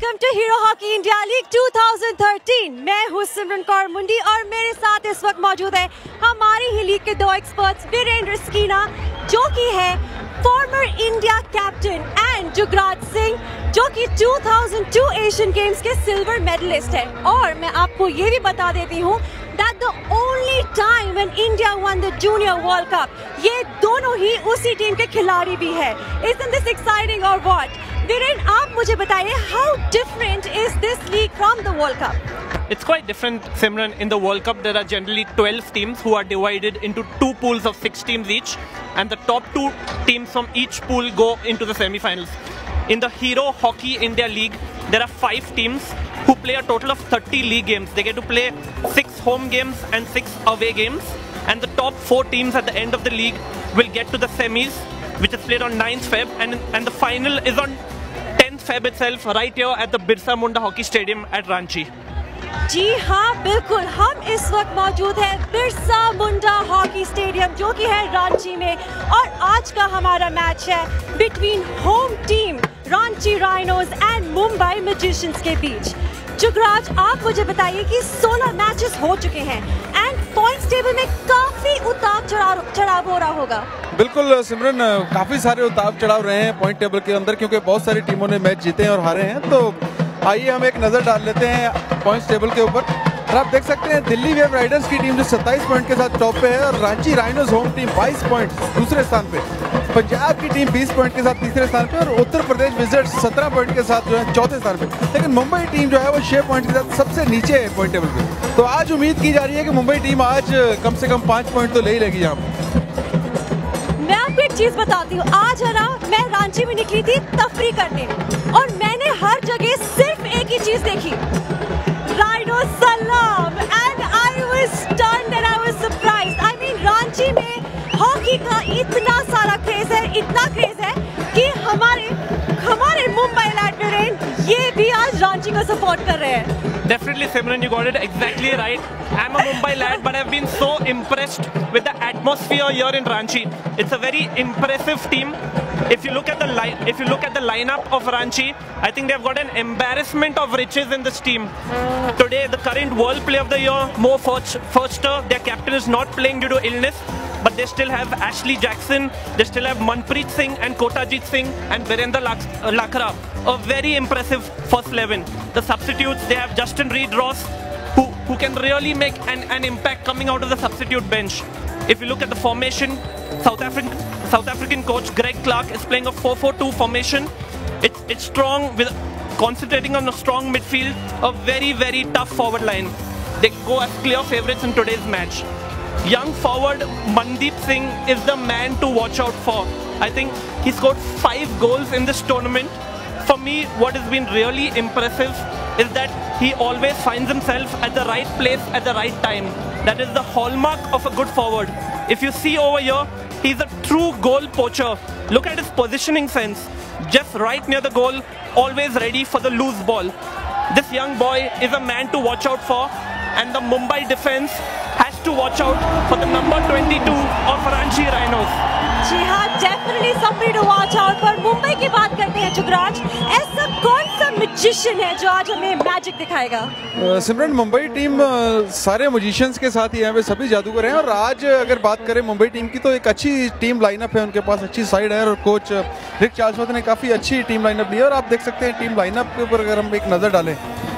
Welcome to Hero hockey India league 2013। मैं हूँ सिमरन कौर मुंडी और मेरे साथ इस वक्त मौजूद है हमारी ही लीग के दो एक्सपर्ट्स, वीरेंद्र स्कीना जो कि है farmer India captain and Jugraj Singh जो कि 2002 एशियन गेम्स के सिल्वर मेडलिस्ट है। और मैं आपको ये भी बता देती हूँ that the only time when India won the Junior World Cup, ये दोनों ही उसी टीम के खिलाड़ी भी है। Isn't this exciting or what? Viren, आप मुझे बताइए, how different is this league from the World Cup? It's quite different, Simran. In the World Cup, there are generally 12 teams who are divided into two pools of 6 teams each, and the top 2 teams from each pool go into the semi-finals. In the Hero Hockey India League, there are 5 teams who play a total of 30 league games. They get to play 6 home games and 6 away games, and the top 4 teams at the end of the league will get to the semis, which is played on 9th Feb, and the final is on 10th Feb itself, right here at the Birsa Munda Hockey Stadium at Ranchi. जी हाँ बिल्कुल, हम इस वक्त मौजूद है Birsa Munda hockey stadium जो कि है रांची में, और आज का हमारा मैच है between home team Ranchi rhinos and Mumbai magicians के बीच। जुगराज, आप मुझे बताइए कि 16 मैचेस हो चुके हैं एंड पॉइंट्स टेबल में काफी उतार चढ़ाव हो रहा होगा। बिल्कुल सिमरन, काफी सारे उतार चढ़ाव रहे हैं पॉइंट टेबल के अंदर, क्योंकि बहुत सारी टीमों ने मैच जीते हैं और हारे हैं। तो आइए हम एक नज़र डाल लेते हैं पॉइंट्स टेबल के ऊपर। और आप देख सकते हैं दिल्ली वेव राइडर्स की टीम जो 27 पॉइंट के साथ टॉप पे है, और Ranchi rhinos home team 22 point दूसरे स्थान पे, पंजाब की टीम 20 पॉइंट के साथ तीसरे स्थान पे, और उत्तर प्रदेश विजिट्स 17 पॉइंट के साथ जो है चौथे स्थान पे। लेकिन मुंबई टीम जो है वो 6 पॉइंट के साथ सबसे नीचे है पॉइंट टेबल पे। तो आज उम्मीद की जा रही है कि मुंबई टीम आज कम से कम 5 पॉइंट तो ले ही लेगी यहाँ पर। मैं आपको एक चीज बताती हूँ, आज है ना मैं रांची में निकली थी तफरी करने, और मैंने हर जगह सिर्फ एक ही चीज देखी, राइनो सलाम, and I was stunned and I was surprised. I mean Ranchi में हॉकी का इतना सारा क्रेज है, इतना क्रेज है कि हमारे मुंबई लैंड ये भी आज रांची को सपोर्ट कर रहे हैं। Definitely, Simran, you got it exactly right. I'm a Mumbai lad, but I've been so impressed with the atmosphere here in Ranchi. It's a very impressive team. If you look at the lineup of Ranchi, I think they've got an embarrassment of riches in this team. Today, the current World Player of the Year, Mo Forster, their captain is not playing due to illness, but they still have Ashley Jackson, they still have Manpreet Singh and Kotajit Singh and Virendra Lakra. A very impressive first 11. The substitutes, they have Justin Reed Ross, who can really make an impact coming out of the substitute bench. If you look at the formation, South African coach Greg Clark is playing a 4-4-2 formation. It's strong, with concentrating on a strong midfield, a very, very tough forward line. They go as clear favourites in today's match. Young forward Mandeep Singh is the man to watch out for. I think he scored 5 goals in this tournament. For me, what has been really impressive is that he always finds himself at the right place at the right time. That is the hallmark of a good forward. If you see over here, he's a true goal poacher. Look at his positioning sense. Just right near the goal, always ready for the loose ball. This young boy is a man to watch out for, and the Mumbai defense has to watch out for the number 22 of Ranchi Rhinos. जी हाँ, definitely somebody to watch out। पर मुंबई की बात करते हैं जुगराज, ऐसा कौन सा magician है जो आज हमें मैजिक दिखाएगा? सिमरन, मुंबई टीम सारे मैजिशियंस के साथ ही यहाँ पे सभी जादूगर हैं, और आज अगर बात करें मुंबई टीम की तो एक अच्छी टीम लाइनअप है उनके पास, अच्छी साइड है, और कोच रिक चार्ल्सवर्थ ने काफ़ी अच्छी टीम लाइनअप ली है। और आप देख सकते हैं टीम लाइनअप के ऊपर अगर हम एक नज़र डालें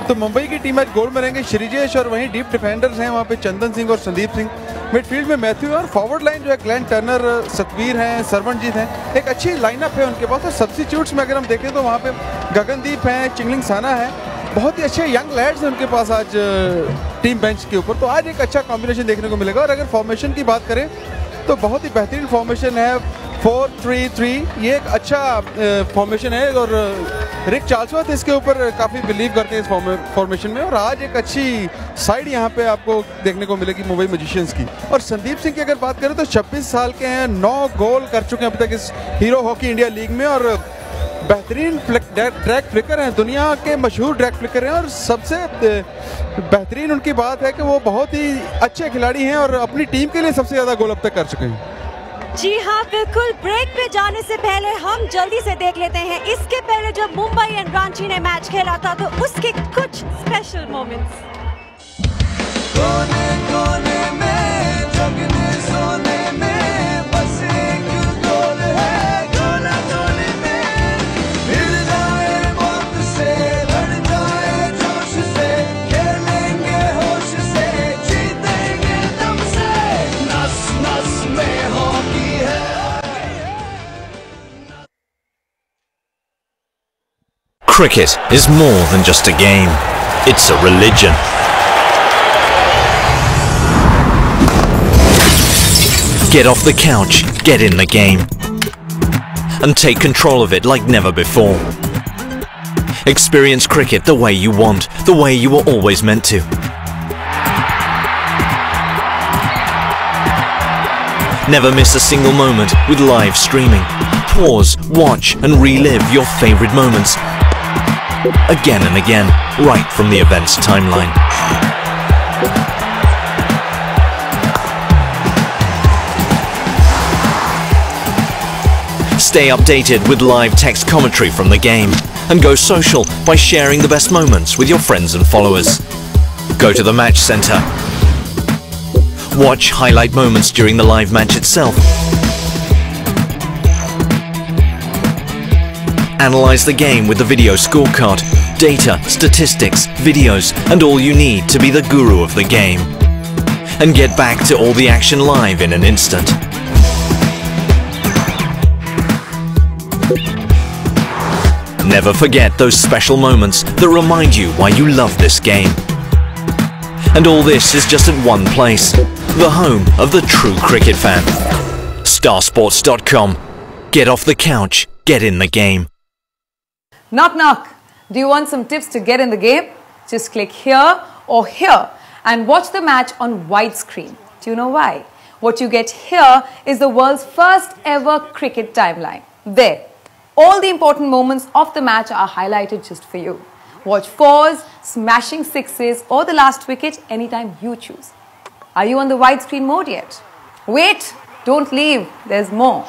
तो मुंबई की टीम आज गोल में रहेंगे श्रीजेश, और वहीं डीप डिफेंडर्स हैं वहाँ पे चंदन सिंह और संदीप सिंह, मिडफील्ड में मैथ्यू, और फॉरवर्ड लाइन जो है ग्लेन टर्नर, सतवीर हैं, सरवणजीत हैं। एक अच्छी लाइनअप है उनके पास। और सब्स्टिट्यूट्स में अगर हम देखें तो वहाँ पे गगनदीप हैं, चिंगलिंग साना है, बहुत ही अच्छे यंग लैड्स हैं उनके पास आज टीम बेंच के ऊपर। तो आज एक अच्छा कॉम्बिनेशन देखने को मिलेगा। और अगर फॉर्मेशन की बात करें तो बहुत ही बेहतरीन फॉर्मेशन है, 4-3-3, ये एक अच्छा फॉर्मेशन है, और रिक चार्ल्सवर्थ इसके ऊपर काफ़ी बिलीव करते हैं इस फॉर्मेशन में। और आज एक अच्छी साइड यहाँ पे आपको देखने को मिलेगी मुंबई मैजिशियंस की। और संदीप सिंह की अगर बात करें तो 26 साल के हैं, 9 गोल कर चुके हैं अभी तक इस हीरो हॉकी इंडिया लीग में, और बेहतरीन ड्रैग फ्लिकर हैं, दुनिया के मशहूर ड्रैग फ्लिकर हैं। और सबसे बेहतरीन उनकी बात है कि वो बहुत ही अच्छे खिलाड़ी हैं और अपनी टीम के लिए सबसे ज़्यादा गोल अब तक कर चुके हैं। जी हाँ बिल्कुल, ब्रेक पे जाने से पहले हम जल्दी से देख लेते हैं इसके पहले जब मुंबई एंड रांची ने मैच खेला था तो उसके कुछ स्पेशल मोमेंट्स। कोने कोने में जगने सोने में बस एक गोल है, गोला गोली में हिल जाए मौत से, लड़ जाए जोश से, खेलेंगे होश से, जीतेंगे दम से, नस नस में हॉकी है। Cricket is more than just a game, it's a religion. Get off the couch, get in the game, and take control of it like never before. Experience cricket the way you want, the way you were always meant to. Never miss a single moment with live streaming. Pause, watch, and relive your favorite moments again and again, right from the event's timeline. Stay updated with live text commentary from the game and go social by sharing the best moments with your friends and followers. Go to the match center. Watch highlight moments during the live match itself. Analyze the game with the video scorecard, data, statistics, videos, and all you need to be the guru of the game. And get back to all the action live in an instant. Never forget those special moments that remind you why you love this game. And all this is just at one place, the home of the true cricket fan. Starsports.com. Get off the couch, get in the game. Knock knock. Do you want some tips to get in the game? Just click here or here and watch the match on widescreen. Do you know why? What you get here is the world's first ever cricket timeline. There. All the important moments of the match are highlighted just for you. Watch fours, smashing sixes or the last wicket anytime you choose. Are you on the widescreen mode yet? Wait, don't leave, there's more.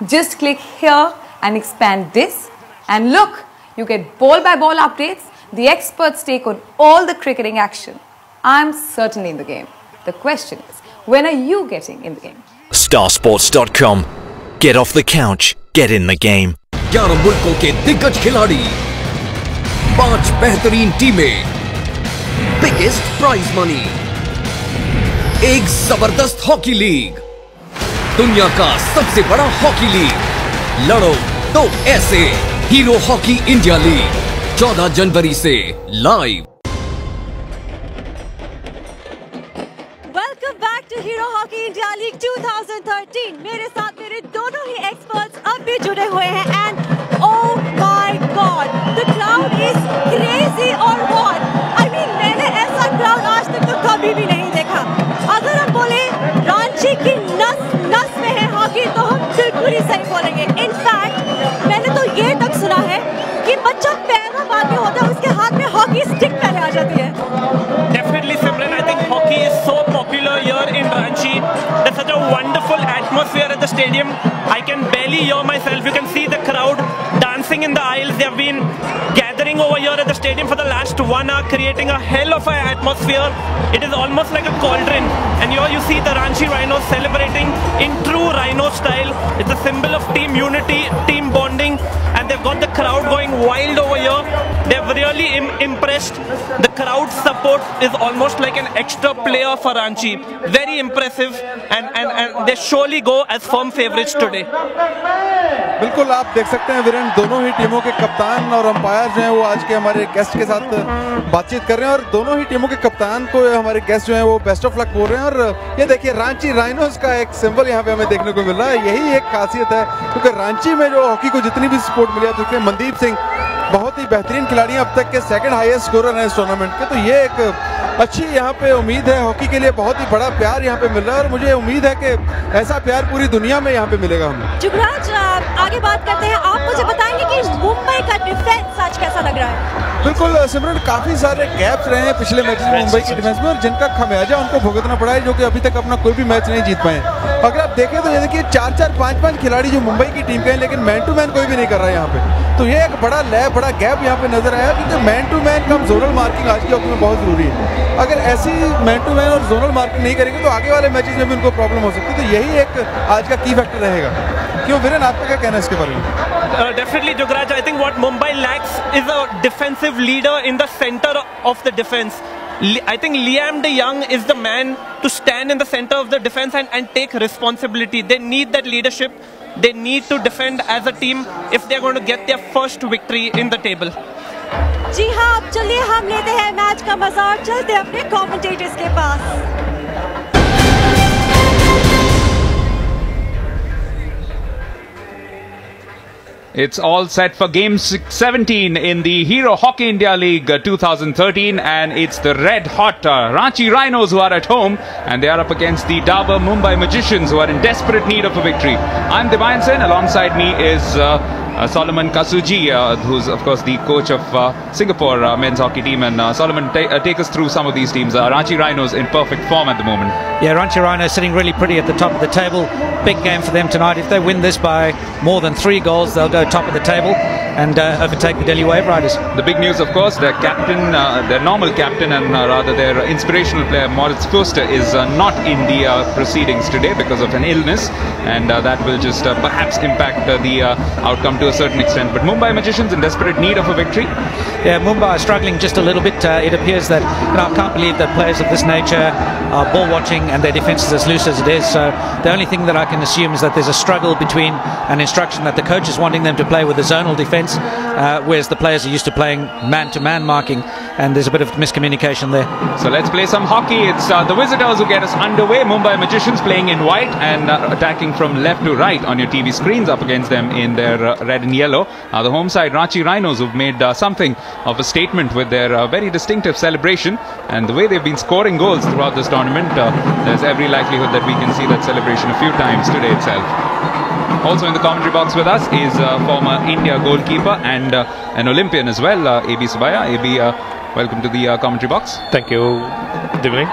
Just click here and expand this and look, you get ball by ball updates, the experts take on all the cricketing action. I'm certainly in the game. The question is, when are you getting in the game? Starsports.com. Get off the couch, get in the game. 11 मुल्कों के दिग्गज खिलाड़ी, 5 बेहतरीन टीमें, biggest prize money, एक जबरदस्त hockey league, दुनिया का सबसे बड़ा हॉकी लीग। लड़ो तो ऐसे, हीरो हॉकी इंडिया लीग 14 जनवरी से live. Welcome back to Hero hockey India league 2013। मेरे साथ मेरे दोनों ही एक्सपर्ट्स अब भी जुड़े हुए हैं and oh my God, the crowd is crazy or what? I mean, मैंने ऐसा crowd आज तक तो कभी भी नहीं देखा। अगर हम बोले रांची की नस नस में है हॉकी तो हम बिल्कुल ही सही बोलेंगे। इनफैक्ट मैंने तो ये तक सुना है कि बच्चा पैदा बाद में होता है उसके हाथ में हॉकी स्टिक पहले आ जाती है। Definitely, Simran. I think hockey is so popular here in Ranchi. There's such a wonderful atmosphere at the stadium. I can barely hear myself. You can see the crowd dancing in the aisles. They have been gathering over here at the stadium for the last 1 hour, creating a hell of an atmosphere. It is almost like a cauldron. And here you see the Ranchi Rhinos celebrating in true Rhino style. It's a symbol of team unity, team bonding, and they've got the crowd going wild over here. They've really impressed. The crowd support is almost like an extra player for Ranchi. Very impressive, and they surely go as firm favorites today. बिल्कुल आप देख सकते हैं वीरेन, दोनों ही टीमों के कप्तान और अंपायर जो हैं वो आज के हमारे गेस्ट के साथ बातचीत कर रहे हैं और दोनों ही टीमों के कप्तान को हमारे गेस्ट जो हैं वो बेस्ट ऑफ लक बोल रहे हैं। और ये देखिए रांची राइनोस का एक सिंबल यहाँ पे हमें देखने को मिल रहा है। यही एक खासियत है क्योंकि रांची में जो हॉकी को जितनी भी सपोर्ट मिली है, देखिए मनदीप सिंह बहुत ही बेहतरीन खिलाड़ी हैं। तक के सेकंड हाईएस्ट स्कोरर हैं इस टूर्नामेंट के। तो ये एक अच्छी यहाँ पे उम्मीद है, हॉकी के लिए बहुत ही बड़ा प्यार यहाँ पे मिल रहा है और मुझे उम्मीद है कि ऐसा प्यार पूरी दुनिया में यहाँ पे मिलेगा हमें। जुगराज, आगे बात करते हैं। आप मुझे बताएंगे कि मुंबई का डिफेंस आज कैसा लग रहा है? बिल्कुल सिमरन, काफी सारे गैप्स रहे हैं पिछले मैचेस में मुंबई की डिफेंस में और जिनका खमियाजा उनको भुगतना पड़ा है, जो कि अभी तक अपना कोई भी मैच नहीं जीत पाए। अगर आप देखें तो ये देखिए 4-4, 5-5 खिलाड़ी जो मुंबई की टीम के हैं, लेकिन मैन टू मैन कोई भी नहीं कर रहा है यहाँ पे। तो ये एक बड़ा गैप यहाँ पे नजर आया, क्योंकि मैन टू मैन कम जोनल मार्किंग आज की हॉकी में बहुत जरूरी है। अगर ऐसी मैन टू मैन और जोनल मार्किंग नहीं करेंगे तो आगे वाले मैचेस में भी उनको प्रॉब्लम हो सकती है। तो यही एक आज का की फैक्टर रहेगा। क्यों वीरेन, आपका क्या कहना है इसके बारे में? Definitely, Jugraj. I think what Mumbai lacks is a defensive leader in the center of the defense. I think Liam de Jong is the man to stand in the center of the defense and take responsibility. They need that leadership. They need to defend as a team if they're going to get their first victory in the table. जी हाँ, अब चलिए हम लेते हैं match का मजा और चलते हैं अपने कमेंटेटर्स के पास। It's all set for game 17 in the Hero Hockey India League 2013, and it's the red hot Ranchi Rhinos who are at home, and they are up against the Dabur Mumbai Magicians who are in desperate need of a victory. I'm Devayan Sen. Alongside me is Solomon Kasuji, who's of course the coach of Singapore men's hockey team. And Solomon, take us through some of these teams. Ranchi Rhinos in perfect form at the moment. Yeah, Ranchi Rhinos sitting really pretty at the top of the table. Big game for them tonight. If they win this by more than 3 goals, they'll go top of the table and overtake the Delhi Wave Riders. The big news, of course, their captain, their normal captain, and rather their inspirational player, Moritz Foster, is not in the proceedings today because of an illness, and that will just perhaps impact the outcome to a certain extent. But Mumbai Magicians in desperate need of a victory. Yeah, Mumbai are struggling just a little bit. It appears that, I can't believe that players of this nature are ball watching and their defence is as loose as it is. So the only thing that I can assume is that there's a struggle between an instruction that the coach is wanting them to play with a zonal defence, whereas the players are used to playing man-to-man marking, and there's a bit of miscommunication there. So let's play some hockey. It's the visitors who get us underway. Mumbai Magicians playing in white and attacking from left to right on your TV screens, up against them in their red and yellow. The home side, Ranchi Rhinos, who've made something of a statement with their very distinctive celebration, and the way they've been scoring goals throughout this tournament, there's every likelihood that we can see that celebration a few times today itself. Also in the commentary box with us is former India goalkeeper and an Olympian as well, AB Subaya. AB, welcome to the commentary box. Thank you, Divine.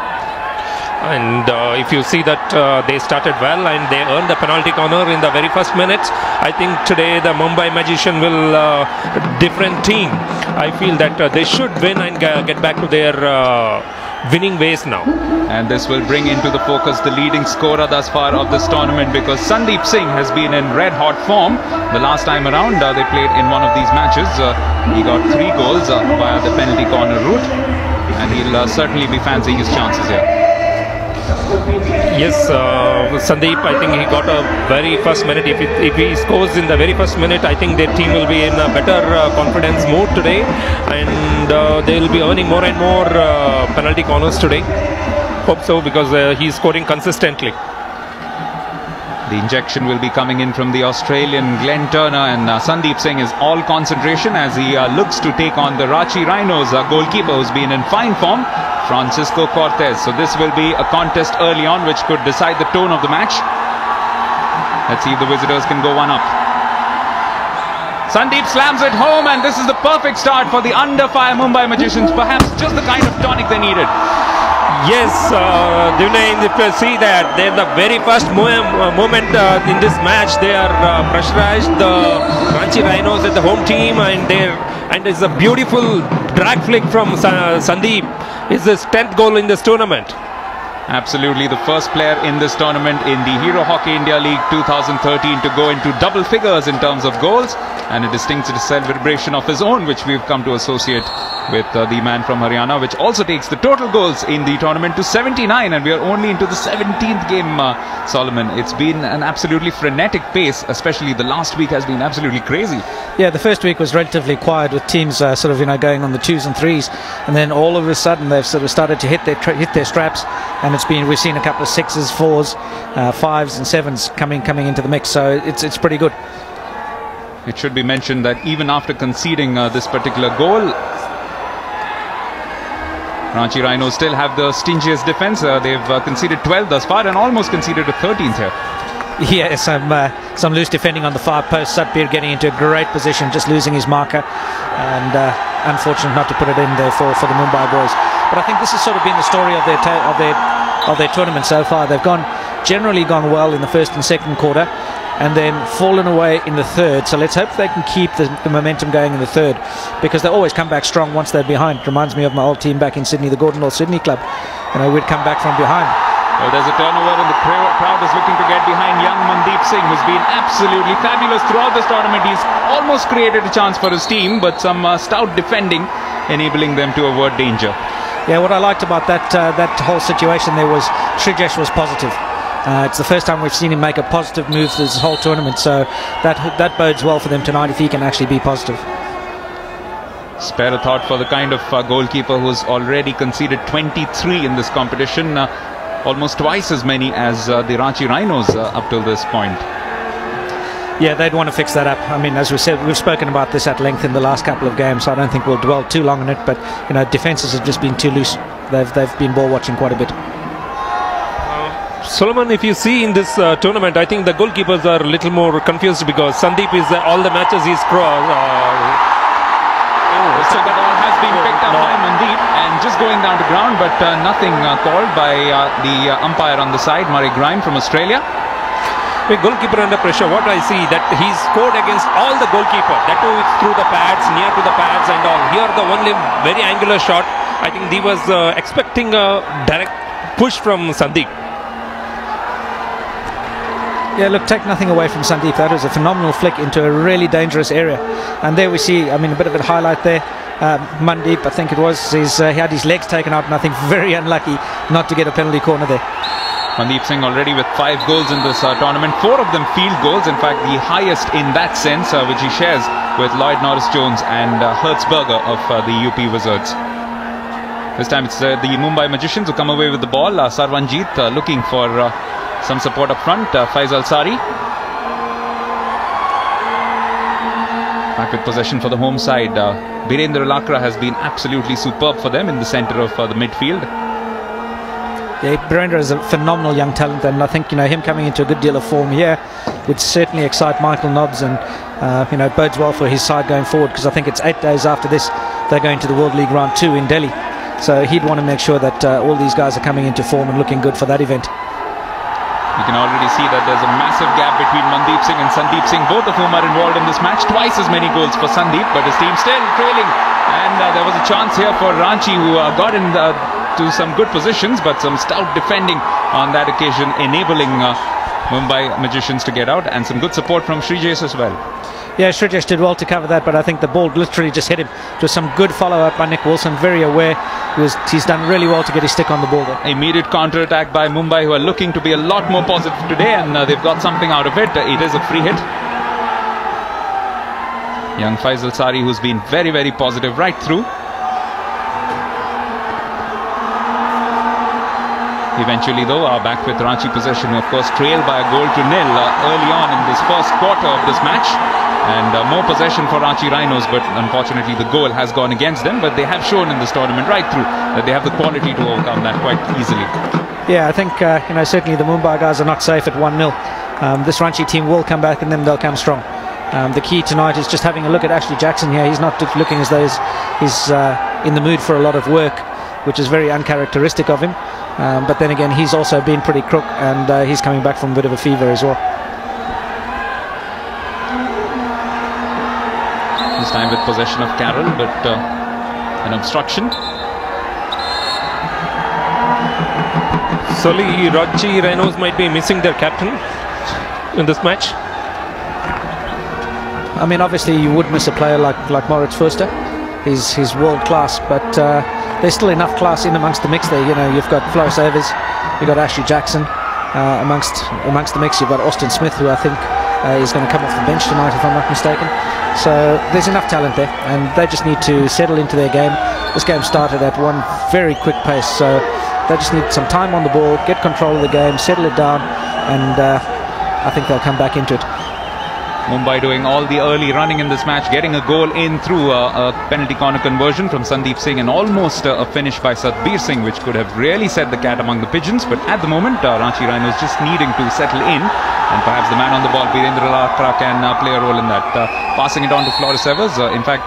And if you see that they started well and they earned the penalty corner in the very first minute, I think today the Mumbai Magician will different team. I feel that they should win and get back to their winning ways now. And this will bring into the focus the leading scorer thus far of this tournament, because Sandeep Singh has been in red hot form. The last time around they played in one of these matches, he got 3 goals via the penalty corner route, and he'll certainly be fancying his chances here. Yes, Sandeep, I think he got a very first minute. If he scores in the very first minute, I think their team will be in a better confidence mood today, and they will be earning more and more penalty corners today. Hope so, because he's scoring consistently. The injection will be coming in from the Australian Glenn Turner, and Sandeep Singh is all concentration as he looks to take on the Ranchi Rhinos goalkeeper, who's been in fine form, Francisco Cortez. So this will be a contest early on which could decide the tone of the match. Let's see if the visitors can go one up. Sandeep slams it home, and this is the perfect start for the under fire Mumbai Magicians. Perhaps just the kind of tonic they needed. Yes, Divine, if you see that, they're the very first moment in this match, they are pressurized, the Ranchi Rhinos at the home team, and it's a beautiful drag flick from Sandeep. It's his 10th goal in this tournament. Absolutely, the first player in this tournament in the Hero Hockey India League 2013 to go into double figures in terms of goals, and a distinctive celebration of his own, which we've come to associate with the man from Haryana, which also takes the total goals in the tournament to 79, and we are only into the 17th game, Solomon. It's been an absolutely frenetic pace, especially the last week has been absolutely crazy. Yeah, the first week was relatively quiet with teams sort of going on the 2s and 3s, and then all of a sudden they've sort of started to hit their straps, and we've seen a couple of 6s, 4s, 5s and 7s coming into the mix, so it's pretty good. It should be mentioned that even after conceding this particular goal, Ranchi Rhinos still have the stingiest defense. They've conceded 12 thus far and almost conceded a 13th here. Yeah, some loose defending on the far post. Satbir getting into a great position, just losing his marker, and unfortunate not to put it in there for the Mumbai boys. But I think this has sort of been the story of their tournament so far. They've generally gone well in the first and second quarter, and then fallen away in the third. So let's hope they can keep the momentum going in the third, because they always come back strong once they're behind. It reminds me of my old team back in Sydney, the Gordon Hall Sydney club. We'd come back from behind. Oh, there's a turnover and the crowd is looking to get behind young Mandeep Singh, who's been absolutely fabulous throughout this tournament. He's almost created a chance for his team, but some stout defending enabling them to avert danger. Yeah, what I liked about that whole situation there was Shrijesh was positive. It's the first time we've seen him make a positive move this whole tournament, so that bodes well for them tonight if he can actually be positive. Spare a thought for the kind of goalkeeper who's already conceded 23 in this competition, almost twice as many as the Ranchi Rhinos up till this point. Yeah, they'd want to fix that up. I mean, as we said, we've spoken about this at length in the last couple of games, so I don't think we'll dwell too long on it, but defences have just been too loose. They've been ball watching quite a bit. Solomon, if you see in this tournament, I think the goalkeepers are a little more confused, because Sandeep is all the matches he's So the ball has been picked up by Mandeep and just going down to ground, but nothing called by the umpire on the side, Murray Grime from Australia. A goalkeeper under pressure, what I see that he's scored against all the goalkeeper, that too through the pads, near to the pads and all. Here the only very angular shot, I think he was expecting a direct push from Sandeep. Yeah, look, take nothing away from Sandeep. That was a phenomenal flick into a really dangerous area. And there we see, I mean, a bit of a highlight there. Mandeep, I think it was, he had his legs taken out, and I think very unlucky not to get a penalty corner there. Mandeep Singh already with 5 goals in this tournament, 4 of them field goals, in fact the highest in that sense, which he shares with Lloyd Norris-Jones and Hertzberger of the UP Wizards. This time it's the Mumbai Magicians who come away with the ball. Sarvanjit looking for some support up front. Faisal Sari back with possession for the home side. Birendra Lakra has been absolutely superb for them in the centre of the midfield. Yeah, Birendra is a phenomenal young talent, and I think him coming into a good deal of form here would certainly excite Michael Nobbs, and bodes well for his side going forward, because I think it's 8 days after this they're going to the World League Round 2 in Delhi, so he'd want to make sure that all these guys are coming into form and looking good for that event. You can already see that there's a massive gap between Mandeep Singh and Sandeep Singh, both of whom are involved in this match. Twice as many goals for Sandeep, but his team still trailing, and there was a chance here for Ranchi, who got in to some good positions, but some stout defending on that occasion, enabling Mumbai Magicians to get out, and some good support from Shrijesh as well. Yeah, Shrijesh did well to cover that, but I think the ball literally just hit him. It was some good follow-up by Nick Wilson, very aware. He's done really well to get his stick on the ball there. Immediate counter-attack by Mumbai, who are looking to be a lot more positive today, and they've got something out of it. It is a free hit. Young Faisal Sari, who's been very, very positive right through. Eventually though, back with Ranchi possession, who of course trailed by a goal to nil early on in this first quarter of this match, and more possession for Ranchi Rhinos, but unfortunately the goal has gone against them. But they have shown in this tournament right through that they have the quality to overcome that quite easily. Yeah, I think certainly the Mumbai guys are not safe at 1-0. This Ranchi team will come back, and then they'll come strong. The key tonight is just having a look at Ashley Jackson here. He's not looking as though he's in the mood for a lot of work, which is very uncharacteristic of him. But then again, he's also been pretty crook, and he's coming back from a bit of a fever as well. This time with possession of Carroll, but an obstruction. Solly, Ranchi Rhinos might be missing their captain in this match. I mean, obviously you would miss a player like Moritz Förster. He's world class, but there's still enough class in amongst the mix there. You've got Floris Evers, you've got Ashley Jackson amongst the mix. You've got Austin Smith, who I think is going to come off the bench tonight, if I'm not mistaken. So there's enough talent there, and they just need to settle into their game. This game started at one very quick pace, so they just need some time on the ball, get control of the game, settle it down, and I think they'll come back into it. Mumbai doing all the early running in this match, getting a goal in through a penalty corner conversion from Sandeep Singh, and almost a finish by Satbir Singh, which could have really set the cat among the pigeons. But at the moment, Ranchi Rhinos just needing to settle in, and perhaps the man on the ball, Virendra Lakra, can play a role in that. Passing it on to Floris Evers. In fact,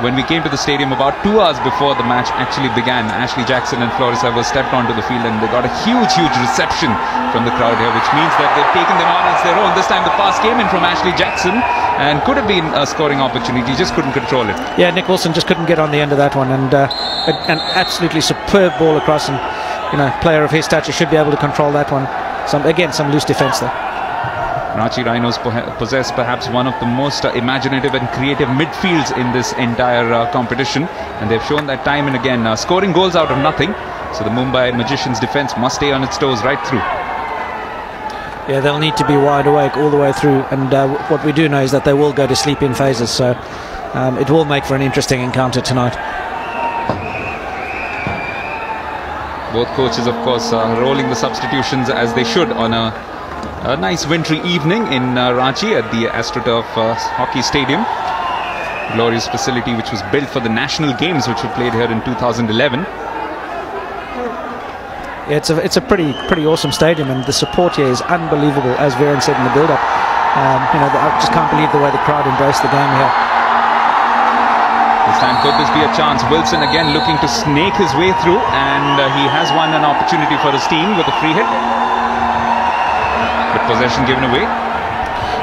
when we came to the stadium about 2 hours before the match actually began, Ashley Jackson and Floris Evers stepped onto the field, and they got a huge reception from the crowd here, which means that they've taken them on as their own. This time the pass came in from Ashley Jackson and could have been a scoring opportunity, just couldn't control it. Yeah, Nick Wilson just couldn't get on the end of that one, and an absolutely superb ball across, and player of his stature should be able to control that one. Some loose defence there. Ranchi Rhinos possess perhaps one of the most imaginative and creative midfields in this entire competition, and they've shown that time and again, scoring goals out of nothing. So the Mumbai Magicians defence must stay on its toes right through. Yeah, they'll need to be wide awake all the way through, and what we do know is that they will go to sleep in phases, so it will make for an interesting encounter tonight. Both coaches, of course, rolling the substitutions as they should on a nice wintry evening in Ranchi at the AstroTurf Hockey Stadium. Glorious facility which was built for the national games which were played here in 2011. Yeah, it's a pretty awesome stadium, and the support here is unbelievable, as Viren said in the build-up. I just can't believe the way the crowd embraced the game here. This time could this be a chance? Wilson again looking to snake his way through, and he has won an opportunity for his team with a free hit. But possession given away.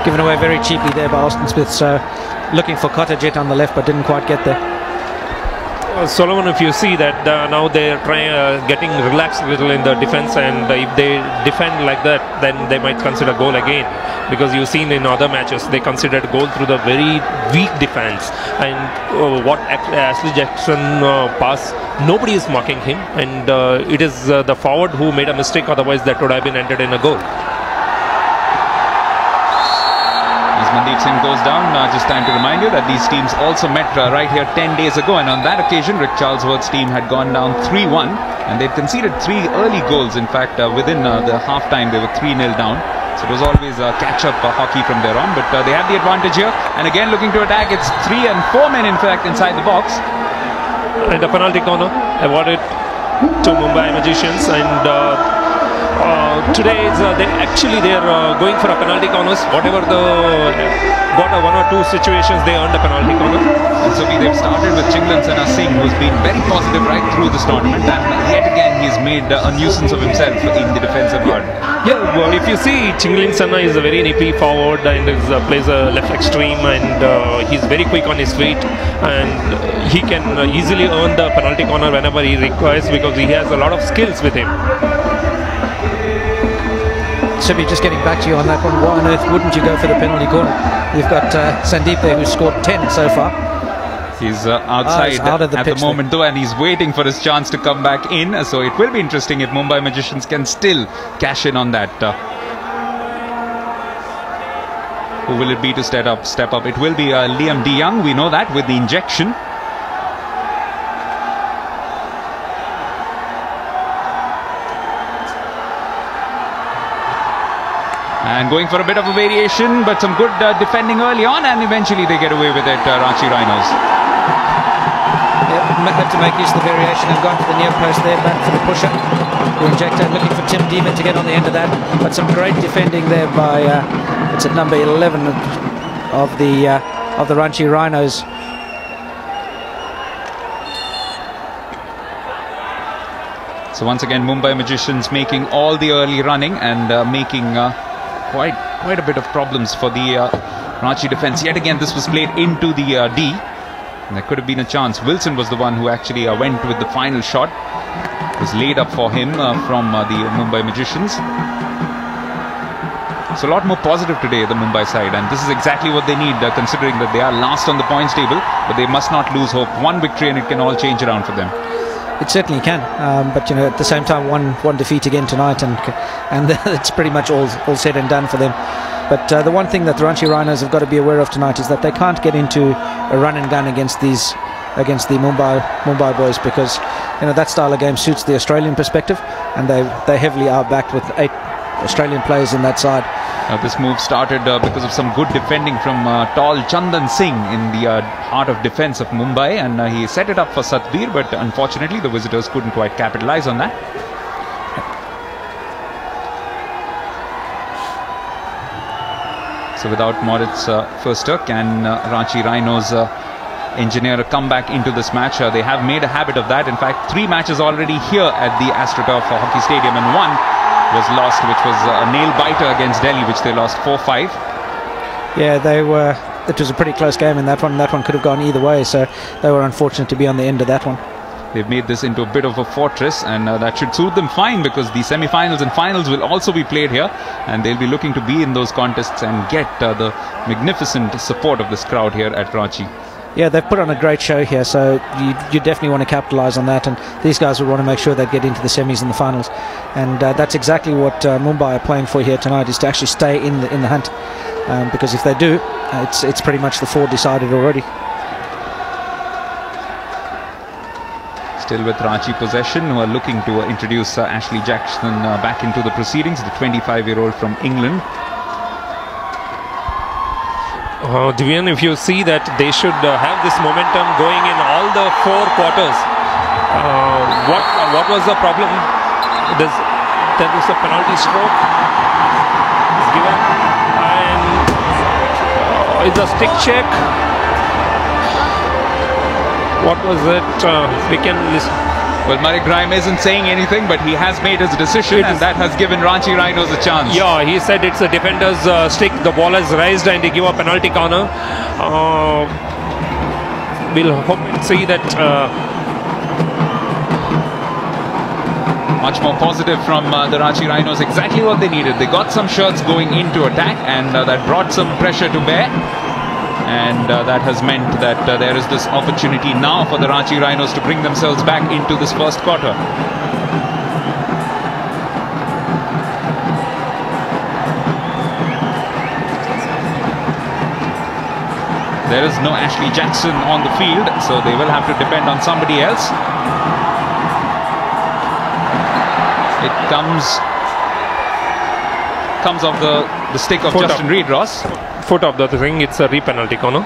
Given away very cheaply there by Austin Smith, so looking for Kottajet on the left but didn't quite get there. Solomon, if you see that now they're trying getting relaxed a little in the defense, and if they defend like that, then they might consider goal again, because you've seen in other matches they considered goal through the very weak defense, and what Ashley Jackson pass, nobody is marking him, and it is the forward who made a mistake, otherwise that would have been entered in a goal. Mandeep Singh goes down. Just time to remind you that these teams also met right here 10 days ago, and on that occasion Rick Charlesworth's team had gone down 3-1, and they'd conceded 3 early goals. In fact, within the half-time they were 3-0 down, so it was always catch-up hockey from there on, but they have the advantage here, and again looking to attack. It's 3 and 4 men in fact inside the box, and a penalty corner awarded to Mumbai Magicians, and today they're going for a penalty corners. Whatever got a 1 or 2 situations, they earned a penalty corner. And so they've started with Chinglan Sana Singh, who's been very positive right through this tournament, and yet again he's made a nuisance of himself in the defensive guard. Yeah, well, if you see, Chinglan Sana is a very nippy forward, and plays a left extreme, and he's very quick on his feet, and he can easily earn the penalty corner whenever he requires, because he has a lot of skills with him. Sibi, just getting back to you on that one, why on earth wouldn't you go for the penalty corner? You've got Sandeep there, who's scored 10 so far. He's outside out of the at the moment though, and he's waiting for his chance to come back in, so it will be interesting if Mumbai Magicians can still cash in on that. Who will it be to step up? It will be Liam De Young, we know that, with the injection. And going for a bit of a variation, but some good defending early on, and eventually they get away with it, Ranchi Rhinos. Yep, had to make use of the variation and gone to the near post there, back for the pusher. The injector looking for Tim Demon to get on the end of that, but some great defending there by, it's at number 11 of the Ranchi Rhinos. So once again, Mumbai Magicians making all the early running and making quite a bit of problems for the Ranchi defense. Yet again, this was played into the D, and there could have been a chance. Wilson was the one who actually went with the final shot. It was laid up for him from the Mumbai Magicians. So a lot more positive today, the Mumbai side, and this is exactly what they need, considering that they are last on the points table, but they must not lose hope. One victory and it can all change around for them. It certainly can, but at the same time, one defeat again tonight, and it's pretty much all said and done for them. But the one thing that the Ranchi Rhinos have got to be aware of tonight is that they can't get into a run and gun against the Mumbai boys, because that style of game suits the Australian perspective, and they heavily are backed with 8 Australian players in that side. This move started because of some good defending from tall Chandan Singh in the heart of defence of Mumbai, and he set it up for Satbir, but unfortunately the visitors couldn't quite capitalise on that. So without Moritz Förster, can Ranchi Rhinos engineer a comeback into this match? They have made a habit of that. In fact, 3 matches already here at the AstroTurf Hockey Stadium, and 1 was lost, which was a nail-biter against Delhi, which they lost 4-5. Yeah, it was a pretty close game in that one. That one could have gone either way, so they were unfortunate to be on the end of that one. They've made this into a bit of a fortress, and that should suit them fine, because the semi-finals and finals will also be played here, and they'll be looking to be in those contests and get the magnificent support of this crowd here at Ranchi. Yeah, they've put on a great show here, so you definitely want to capitalise on that, and these guys will want to make sure they get into the semis and the finals, and that's exactly what Mumbai are playing for here tonight, is to actually stay in the hunt, because if they do, it's pretty much the 4 decided already. Still with Ranchi possession, who are looking to introduce Ashley Jackson back into the proceedings, the 25-year-old from England. Divian, if you see that they should have this momentum going in all the 4 quarters. What was the problem? There is a penalty stroke is given, and it's a stick check. What was it? We can listen. Well, Murray Grime isn't saying anything, but he has made his decision, and that has given Ranchi Rhinos a chance. Yeah, he said it's a defender's stick. The ball has raised and they give a penalty corner. We'll hope and see that. Much more positive from the Ranchi Rhinos. Exactly what they needed. They got some shots going into attack, and that brought some pressure to bear. And that has meant that there is this opportunity now for the Ranchi Rhinos to bring themselves back into this first quarter. There is no Ashley Jackson on the field, so they will have to depend on somebody else. It comes off the stick of Justin Reid-Ross. Foot of the ring, it's a re-penalty corner.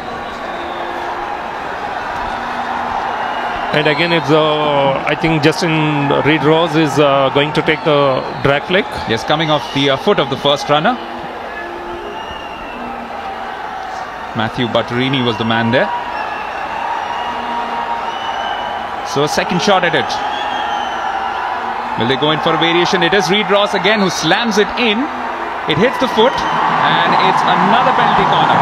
And again, it's I think Justin Reid-Ross is going to take the drag flick. Yes, coming off the foot of the first runner. Matthew Butterini was the man there. So a second shot at it. Will they go in for a variation? It is Reid-Ross again who slams it in. It hits the foot, and it's another penalty corner.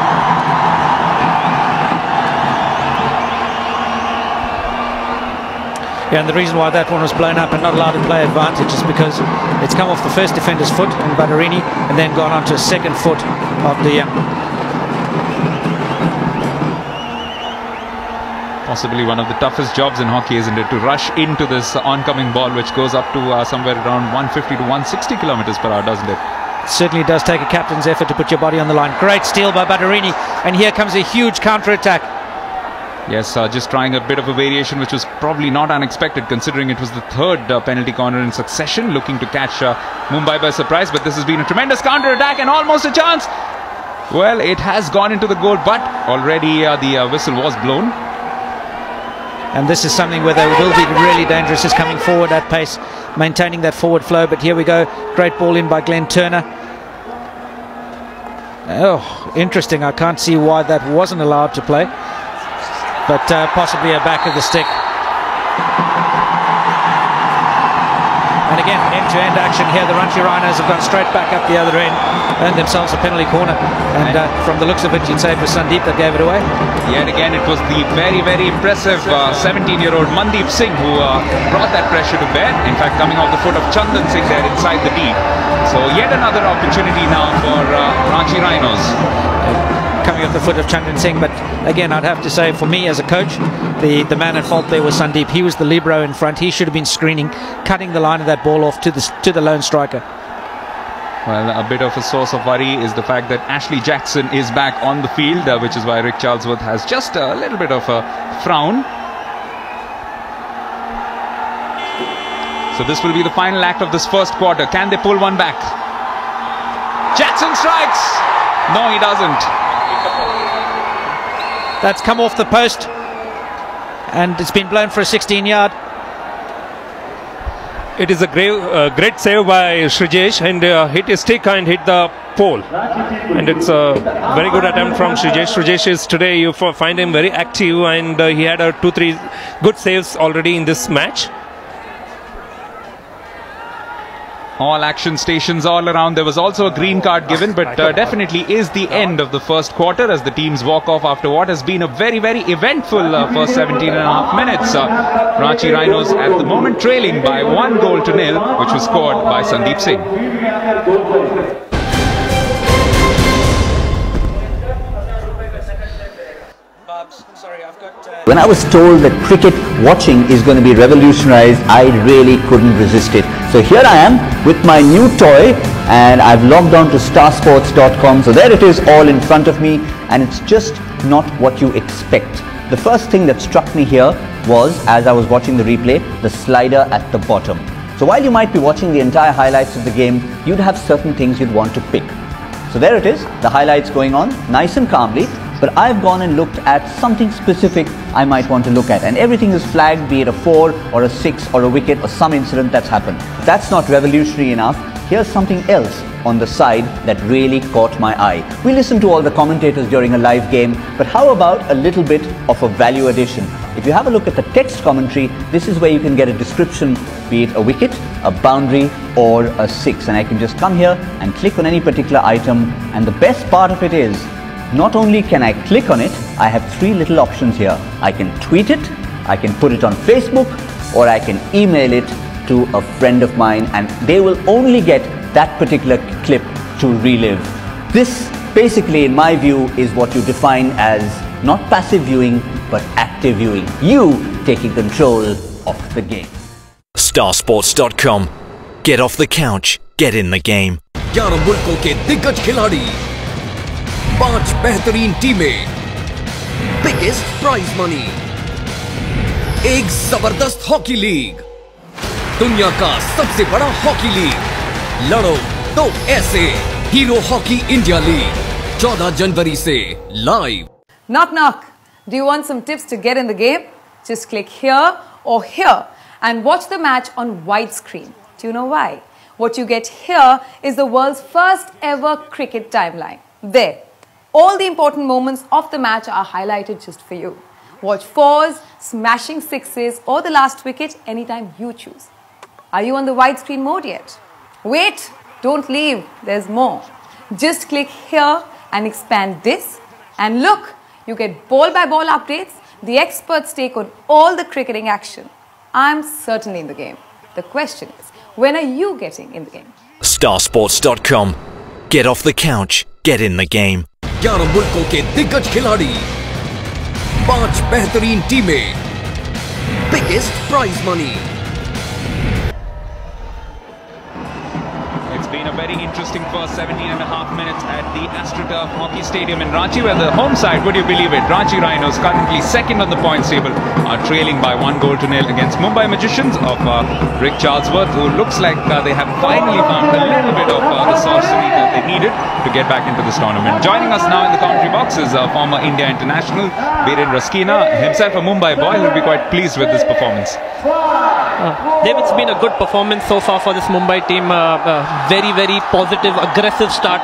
Yeah, and the reason why that one was blown up and not allowed to play advantage is because it's come off the first defender's foot on Butterini, and then gone onto a second foot of the possibly one of the toughest jobs in hockey, isn't it, to rush into this oncoming ball, which goes up to somewhere around 150 to 160 kilometers per hour, doesn't it? Certainly does take a captain's effort to put your body on the line. Great steal by Butterini, and here comes a huge counter-attack. Yes, just trying a bit of a variation, which was probably not unexpected, considering it was the 3rd penalty corner in succession, looking to catch Mumbai by surprise. But this has been a tremendous counter-attack and almost a chance. Well, it has gone into the goal, but already the whistle was blown. And this is something where they will be really dangerous, is coming forward at pace, maintaining that forward flow. But here we go, great ball in by Glenn Turner. Oh, interesting. I can't see why that wasn't allowed to play, but possibly a back of the stick. And again, end-to-end action here. The Ranchi Rhinos have gone straight back up the other end, earned themselves a penalty corner. And from the looks of it, you'd say it was Sandeep that gave it away. Yet again, it was the very, very impressive 17-year-old Mandeep Singh who brought that pressure to bear. In fact, coming off the foot of Chandan Singh there inside the D. So yet another opportunity now for Ranchi Rhinos. Coming off the foot of Chandan Singh, but again, I'd have to say, for me as a coach, the man at fault there was Sandeep. He was the libero in front. He should have been screening, cutting the line of that ball off to the lone striker. Well, a bit of a source of worry is the fact that Ashley Jackson is back on the field, which is why Rick Charlesworth has just a little bit of a frown. So this will be the final act of this first quarter. Can they pull one back? Jackson strikes. No, he doesn't. That's come off the post, and it's been blown for a 16-yard. It is a great save by Shrijesh, and hit his stick and hit the pole. And it's a very good attempt from Shrijesh. Shrijesh is today, you find him very active, and he had 2-3 good saves already in this match. All action stations all around. There was also a green card given, but definitely is the end of the first quarter as the teams walk off after what has been a very, very eventful first 17.5 minutes. Ranchi Rhinos at the moment trailing by 1-0, which was scored by Sandeep Singh. When I was told that cricket watching is going to be revolutionized, I really couldn't resist it. So here I am with my new toy, and I've logged on to starsports.com. So there it is, all in front of me, and it's just not what you expect. The first thing that struck me here was, as I was watching the replay, the slider at the bottom. So while you might be watching the entire highlights of the game, you'd have certain things you'd want to pick. So there it is, the highlights going on nice and calmly. But I've gone and looked at something specific I might want to look at, and everything is flagged, be it a 4 or a 6 or a wicket or some incident that's happened. That's not revolutionary enough. Here's something else on the side that really caught my eye. We listen to all the commentators during a live game, but how about a little bit of a value addition? If you have a look at the text commentary, this is where you can get a description, be it a wicket, a boundary or a 6. And I can just come here and click on any particular item, and the best part of it is, not only can I click on it, I have 3 little options here. I can tweet it, I can put it on Facebook, or I can email it to a friend of mine, and they will only get that particular clip to relive. This basically, in my view, is what you define as not passive viewing, but active viewing. You taking control of the game. Starsports.com. Get off the couch, get in the game. 11 मुल्कों के दिग्गज खिलाड़ी, 5 बेहतरीन टीमें, biggest prize money, एक जबरदस्त hockey league, दुनिया का सबसे बड़ा हॉकी लीग। लड़ो तो ऐसे, हीरो हॉकी इंडिया लीग 14 जनवरी से live. Knock knock. Do you want some tips to get in the game? Just click here or here and watch the match on widescreen. Do you know why? What you get here is the world's first ever cricket timeline. There. All the important moments of the match are highlighted just for you. Watch 4s, smashing 6s or the last wicket anytime you choose. Are you on the widescreen mode yet? Wait, don't leave, there's more. Just click here and expand this, and look, you get ball by ball updates, the experts take on all the cricketing action. I'm certainly in the game. The question is, when are you getting in the game? Starsports.com. Get off the couch, get in the game. 11 मुल्कों के दिग्गज खिलाड़ी, 5 बेहतरीन टीमें, biggest prize money. It's been a very interesting first 17.5 minutes at the AstroTurf Hockey Stadium in Ranchi, where the home side, would you believe it, Ranchi Rhinos, currently second on the points table, are trailing by 1-0 against Mumbai Magicians of Rick Charlesworth, who looks like they have finally found a little bit of the sorcery that they needed to get back into this tournament. Joining us now in the commentary box is former India international Viren Raskina, himself a Mumbai boy, who will be quite pleased with this performance. Dave, it's been a good performance so far for this Mumbai team. Very, very positive, aggressive start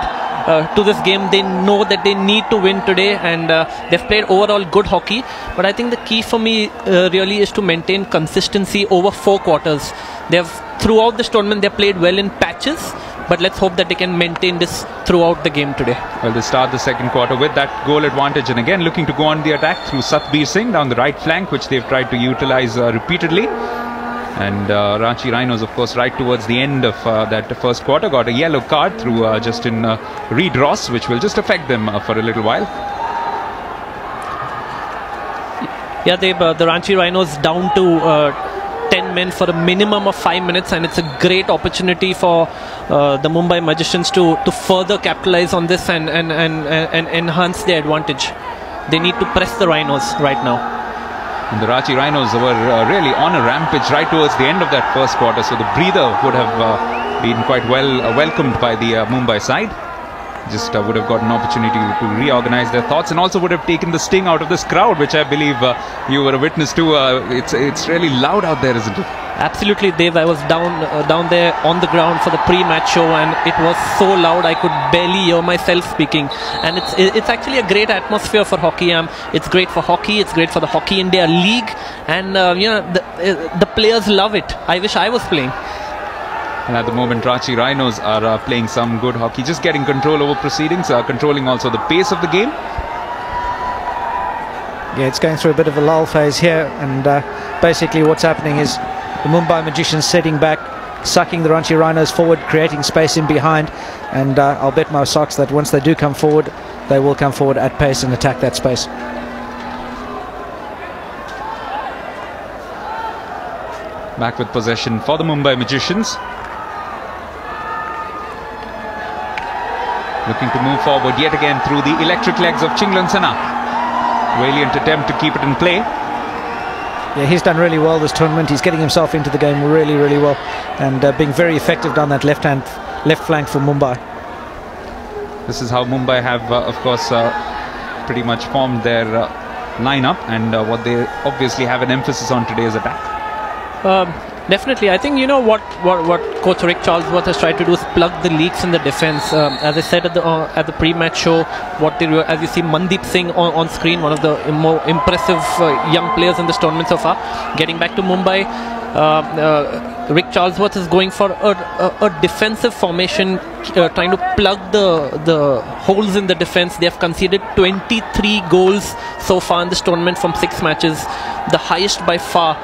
to this game. They know that they need to win today, and they've played overall good hockey. But I think the key for me really is to maintain consistency over 4 quarters. Throughout this tournament, they've played well in patches, but let's hope that they can maintain this throughout the game today. Well, they start the second quarter with that goal advantage, and again looking to go on the attack through Satbir Singh down the right flank, which they've tried to utilize repeatedly. And Ranchi Rhinos, of course, right towards the end of that first quarter, got a yellow card through Justin Reed Ross, which will just affect them for a little while. Yeah, the Ranchi Rhinos down to 10 men for a minimum of 5 minutes, and it's a great opportunity for the Mumbai Magicians to further capitalize on this and enhance their advantage. They need to press the Rhinos right now. And the Ranchi Rhinos were really on a rampage right towards the end of that first quarter, so the breather would have been quite well welcomed by the Mumbai side. just would have got an opportunity to reorganize their thoughts, and also would have taken the sting out of this crowd, which I believe you were a witness to. It's really loud out there, isn't it? Absolutely, Dave. I was down there on the ground for the pre-match show, and it was so loud I could barely hear myself speaking. And it's actually a great atmosphere for hockey. It's great for hockey. It's great for the Hockey India League, and the players love it. I wish I was playing. And at the moment, Ranchi Rhinos are playing some good hockey, just getting control over proceedings, controlling also the pace of the game. Yeah, it's going through a bit of a lull phase here, and basically what's happening is the Mumbai Magicians setting back, sucking the Ranchi Rhinos forward, creating space in behind, and I'll bet my socks that once they do come forward, they will come forward at pace and attack that space. Back with possession for the Mumbai Magicians. Looking to move forward yet again through the electric legs of Chinglan Sana. Valiant attempt to keep it in play. Yeah, he's done really well this tournament. He's getting himself into the game really, really well, and being very effective down that left flank for Mumbai. This is how Mumbai have, of course, pretty much formed their lineup, and what they obviously have an emphasis on today is attack. Definitely, I think what Coach Rick Charlesworth has tried to do is plug the leaks in the defense. As I said at the pre-match show, as you see Mandeep Singh on screen, one of the more impressive young players in this tournament so far. Getting back to Mumbai, Rick Charlesworth is going for a defensive formation, trying to plug the holes in the defense. They have conceded 23 goals so far in this tournament from 6 matches, the highest by far.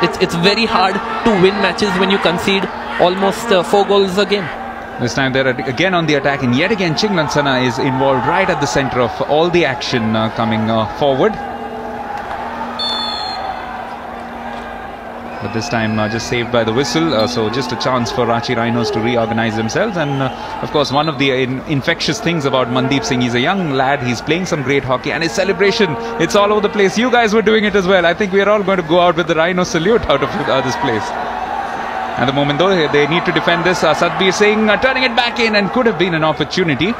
It's very hard to win matches when you concede almost 4 goals a game. This time they're again on the attack, and yet again Chinglan Sana is involved right at the center of all the action coming forward. But this time just saved by the whistle, so just a chance for Ranchi Rhinos to reorganize themselves. And of course, one of the infectious things about Mandeep Singh, he's a young lad, he's playing some great hockey, and his celebration, it's all over the place. You guys were doing it as well. I think we are all going to go out with the Rhino salute out of this place. At the moment though, they need to defend this. Satbir Singh turning it back in, and could have been an opportunity.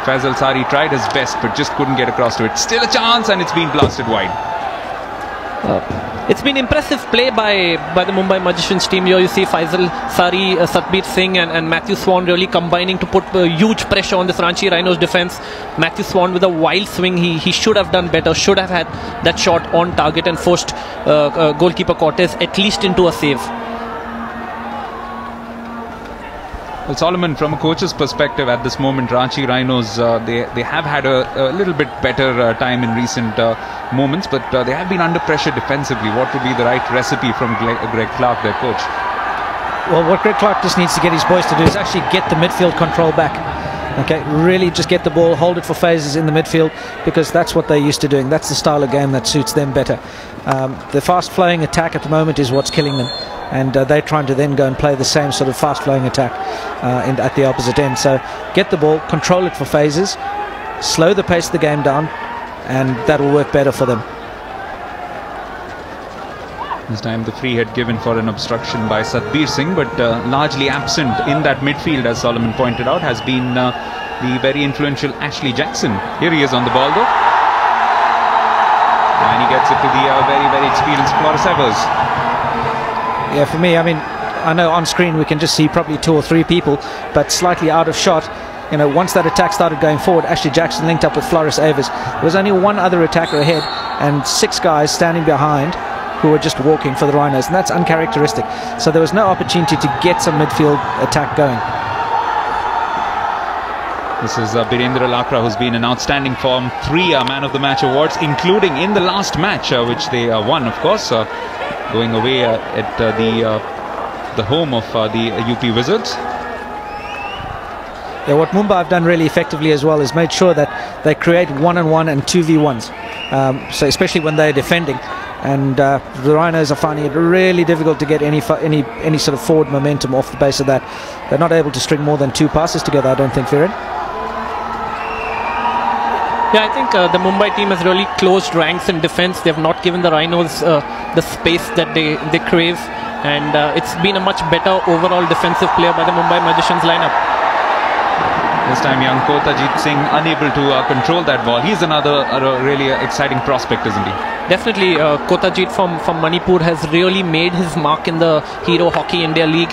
Faisal Sari tried his best but just couldn't get across to it. Still a chance, and it's been blasted wide. It's been impressive play by the Mumbai Magicians team. Here you see Faisal Sari, Satbir Singh and Matthew Swan really combining to put huge pressure on this Ranchi Rhinos defense. Matthew Swan with a wild swing. He should have done better, should have had that shot on target and forced goalkeeper Cortez at least into a save. Well, Solomon, from a coach's perspective at this moment, Ranchi Rhinos, they have had a little bit better time in recent moments, but they have been under pressure defensively. What would be the right recipe from Greg Clark, their coach? Well, what Greg Clark just needs to get his boys to do is actually get the midfield control back. Okay, really just get the ball, hold it for phases in the midfield, because that's what they're used to doing. That's the style of game that suits them better. The fast-flowing attack at the moment is what's killing them, and they're trying to then go and play the same sort of fast-flowing attack at the opposite end. So get the ball, control it for phases, slow the pace of the game down, and that will work better for them. This time the free hit given for an obstruction by Satbir Singh, but largely absent in that midfield, as Solomon pointed out, has been the very influential Ashley Jackson. Here he is on the ball though, and he gets it to the very, very experienced Floris Evers. Yeah, for me, I mean, I know on screen we can just see probably 2 or 3 people, but slightly out of shot. You know, once that attack started going forward, Ashley Jackson linked up with Floris Evers. There was only one other attacker ahead and 6 guys standing behind who were just walking for the Rhinos, and that's uncharacteristic. So there was no opportunity to get some midfield attack going. This is Birendra Lakra, who's been in outstanding form. 3 Man of the Match awards, including in the last match, which they won, of course, going away at the home of the UP Wizards. Yeah, what Mumbai have done really effectively as well is made sure that they create 1-on-1 and 2v1s, so especially when they're defending. And the Rhinos are finding it really difficult to get any sort of forward momentum off the base of that. They're not able to string more than 2 passes together, I don't think, Viren. Yeah, I think the Mumbai team has really closed ranks in defense. They have not given the Rhinos the space that they crave, and it's been a much better overall defensive player by the Mumbai Magicians lineup. This time young Kotajit Singh unable to control that ball. He's another really exciting prospect, isn't he? Definitely, Kotajit from Manipur has really made his mark in the Hero Hockey India League.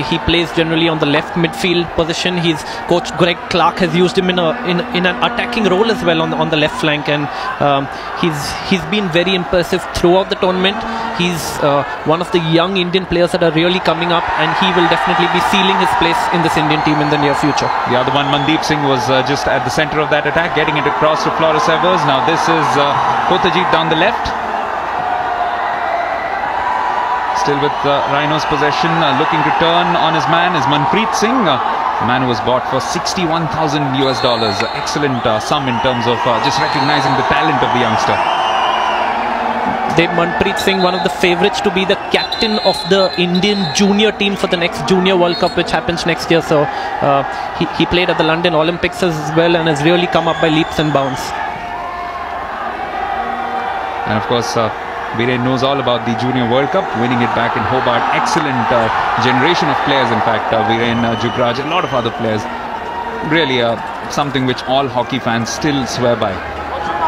He plays generally on the left midfield position. His coach Greg Clark has used him in an attacking role as well on the left flank, and he's been very impressive throughout the tournament. He's one of the young Indian players that are really coming up, and he will definitely be sealing his place in this Indian team in the near future. The other one, Mandeep Singh, was just at the centre of that attack, getting it across to Floris Evers. Now this is Kotajit down the left. Still with Rhinos possession, looking to turn on his man is Manpreet Singh, the man who was bought for $61,000 US. Excellent sum in terms of just recognizing the talent of the youngster. Manpreet Singh, one of the favourites to be the captain of the Indian junior team for the next Junior World Cup, which happens next year. So he played at the London Olympics as well and has really come up by leaps and bounds. And of course, Viren knows all about the Junior World Cup, winning it back in Hobart. Excellent generation of players, in fact. Viren, Jugraj, a lot of other players. Really something which all hockey fans still swear by.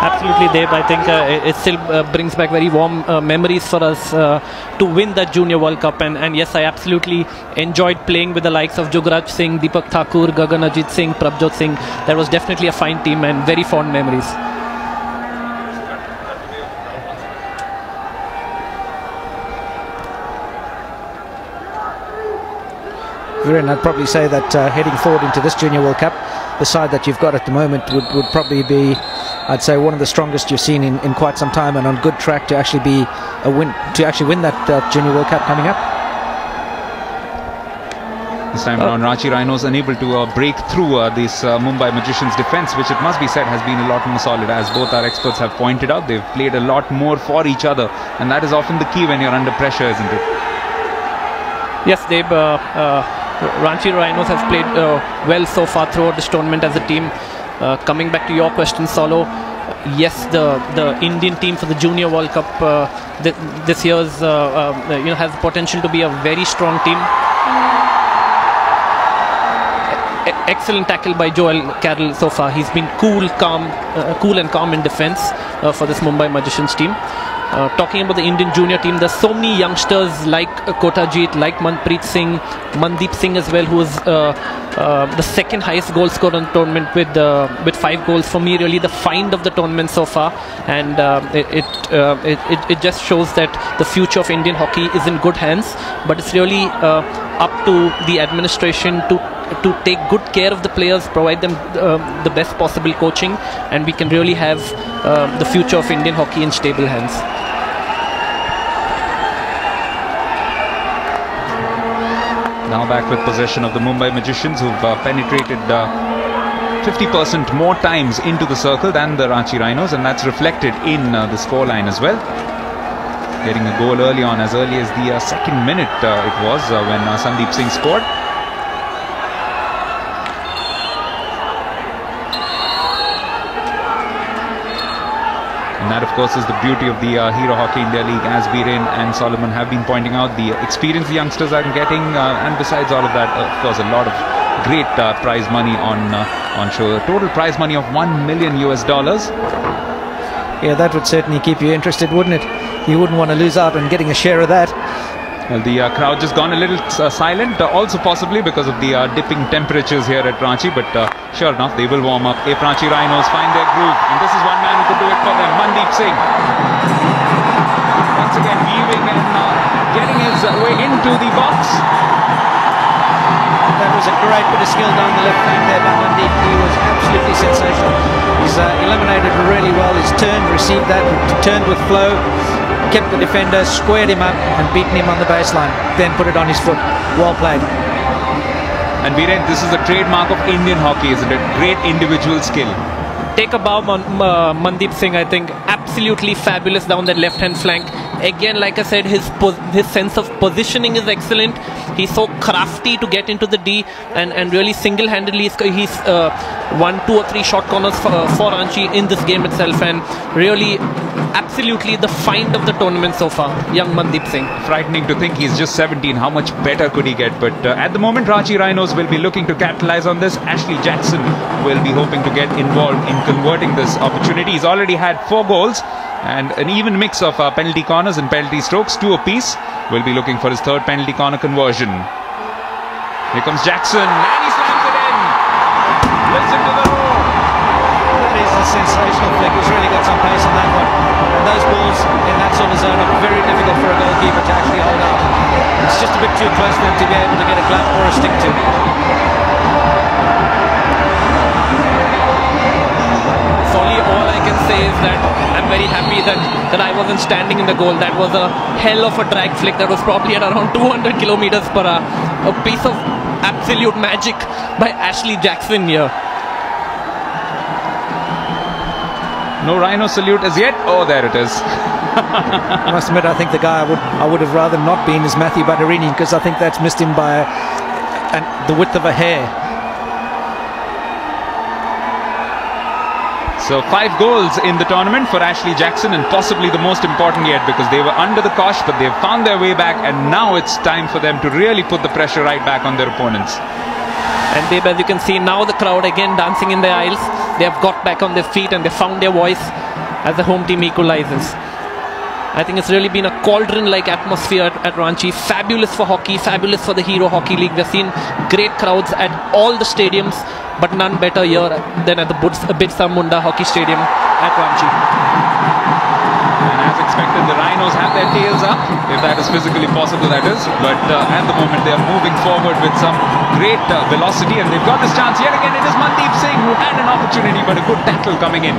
Absolutely, Dave. I think it still brings back very warm memories for us to win that Junior World Cup. And yes, I absolutely enjoyed playing with the likes of Jugraj Singh, Deepak Thakur, Gagan Ajit Singh, Prabjot Singh. That was definitely a fine team and very fond memories. Viren, I'd probably say that heading forward into this Junior World Cup, the side that you've got at the moment would probably be, I'd say, one of the strongest you've seen in quite some time, and on good track to actually be win that Junior World Cup coming up. This time around, Ranchi Rhinos unable to break through this Mumbai Magicians defence, which it must be said has been a lot more solid. As both our experts have pointed out, they've played a lot more for each other, and that is often the key when you're under pressure, isn't it? Yes, Dave. Ranchi Rhinos has played well so far throughout this tournament as a team. Coming back to your question, Solo, yes, the Indian team for the Junior World Cup this year's has potential to be a very strong team. Excellent tackle by Joel Carroll so far. He's been cool and calm in defence for this Mumbai Magicians team. Talking about the Indian junior team, there's so many youngsters like Kotajit, like Manpreet Singh, Mandeep Singh as well, who was the second highest goal scorer in the tournament with 5 goals. For me, really the find of the tournament so far, and it just shows that the future of Indian hockey is in good hands. But it's really up to the administration to take good care of the players, provide them the best possible coaching, and we can really have the future of Indian hockey in stable hands. Now back with possession of the Mumbai Magicians, who've penetrated 50% more times into the circle than the Ranchi Rhinos, and that's reflected in the scoreline as well. Getting a goal early on, as early as the second minute it was when Sandeep Singh scored. And that, of course, is the beauty of the Hero Hockey India League, as Viren and Solomon have been pointing out. The experience the youngsters are getting, and besides all of that, of course, a lot of great prize money on show. Total prize money of $1 million. Yeah, that would certainly keep you interested, wouldn't it? You wouldn't want to lose out on getting a share of that. Well, the crowd just gone a little silent, also possibly because of the dipping temperatures here at Ranchi, but sure enough, they will warm up if Ranchi Rhinos find their groove. And this is one man who could do it for them, Mandeep Singh. Once again, weaving and getting his way into the box. That was a great bit of skill down the left flank there by Mandeep. He was absolutely sensational. He's eliminated really well. He's turned, received that, turned with flow, kept the defender, squared him up and beaten him on the baseline, then put it on his foot. Well played. And Viren, this is a trademark of Indian hockey, isn't it? Great individual skill. Take a bow on Mandeep Singh. I think absolutely fabulous down that left-hand flank. Again, like I said, his sense of positioning is excellent. He's so crafty to get into the D, and really single-handedly he's 2 or 3 short corners for Ranchi in this game itself, and really absolutely the find of the tournament so far, young Mandeep Singh. Frightening to think he's just 17. How much better could he get? But at the moment, Ranchi Rhinos will be looking to capitalize on this. Ashley Jackson will be hoping to get involved in converting this opportunity. He's already had 4 goals and an even mix of penalty corners and penalty strokes, 2 apiece. Will be looking for his 3rd penalty corner conversion. Here comes Jackson, and he slams it in. Listen to the roar. That is a sensational flick. He's really got some pace on that one. And those balls in that sort of zone are very difficult for a goalkeeper to actually hold out. It's just a bit too close for them to be able to get a glove or a stick to. Solly, all I can say is that I'm very happy that I wasn't standing in the goal. That was a hell of a drag flick that was probably at around 200 kilometers per hour. A piece of absolute magic by Ashley Jackson here. No Rhino salute as yet. Oh, there it is. I must admit, I think the guy I would have rather not been is Matthew Badarini, because I think that's missed him by the width of a hair. So 5 goals in the tournament for Ashley Jackson, and possibly the most important yet, because they were under the cosh, but they've found their way back, and now it's time for them to really put the pressure right back on their opponents. And babe, as you can see now, the crowd again dancing in the aisles. They have got back on their feet and they found their voice as the home team equalizes. I think it's really been a cauldron-like atmosphere at Ranchi. Fabulous for hockey, fabulous for the Hero Hockey League. We've seen great crowds at all the stadiums, but none better here than at the Birsa Munda Hockey Stadium at Ranchi. And as expected, the Rhinos have their tails up, if that is physically possible, that is. But at the moment, they are moving forward with some great velocity, and they've got this chance yet again. It is Mandeep Singh who had an opportunity, but a good tackle coming in.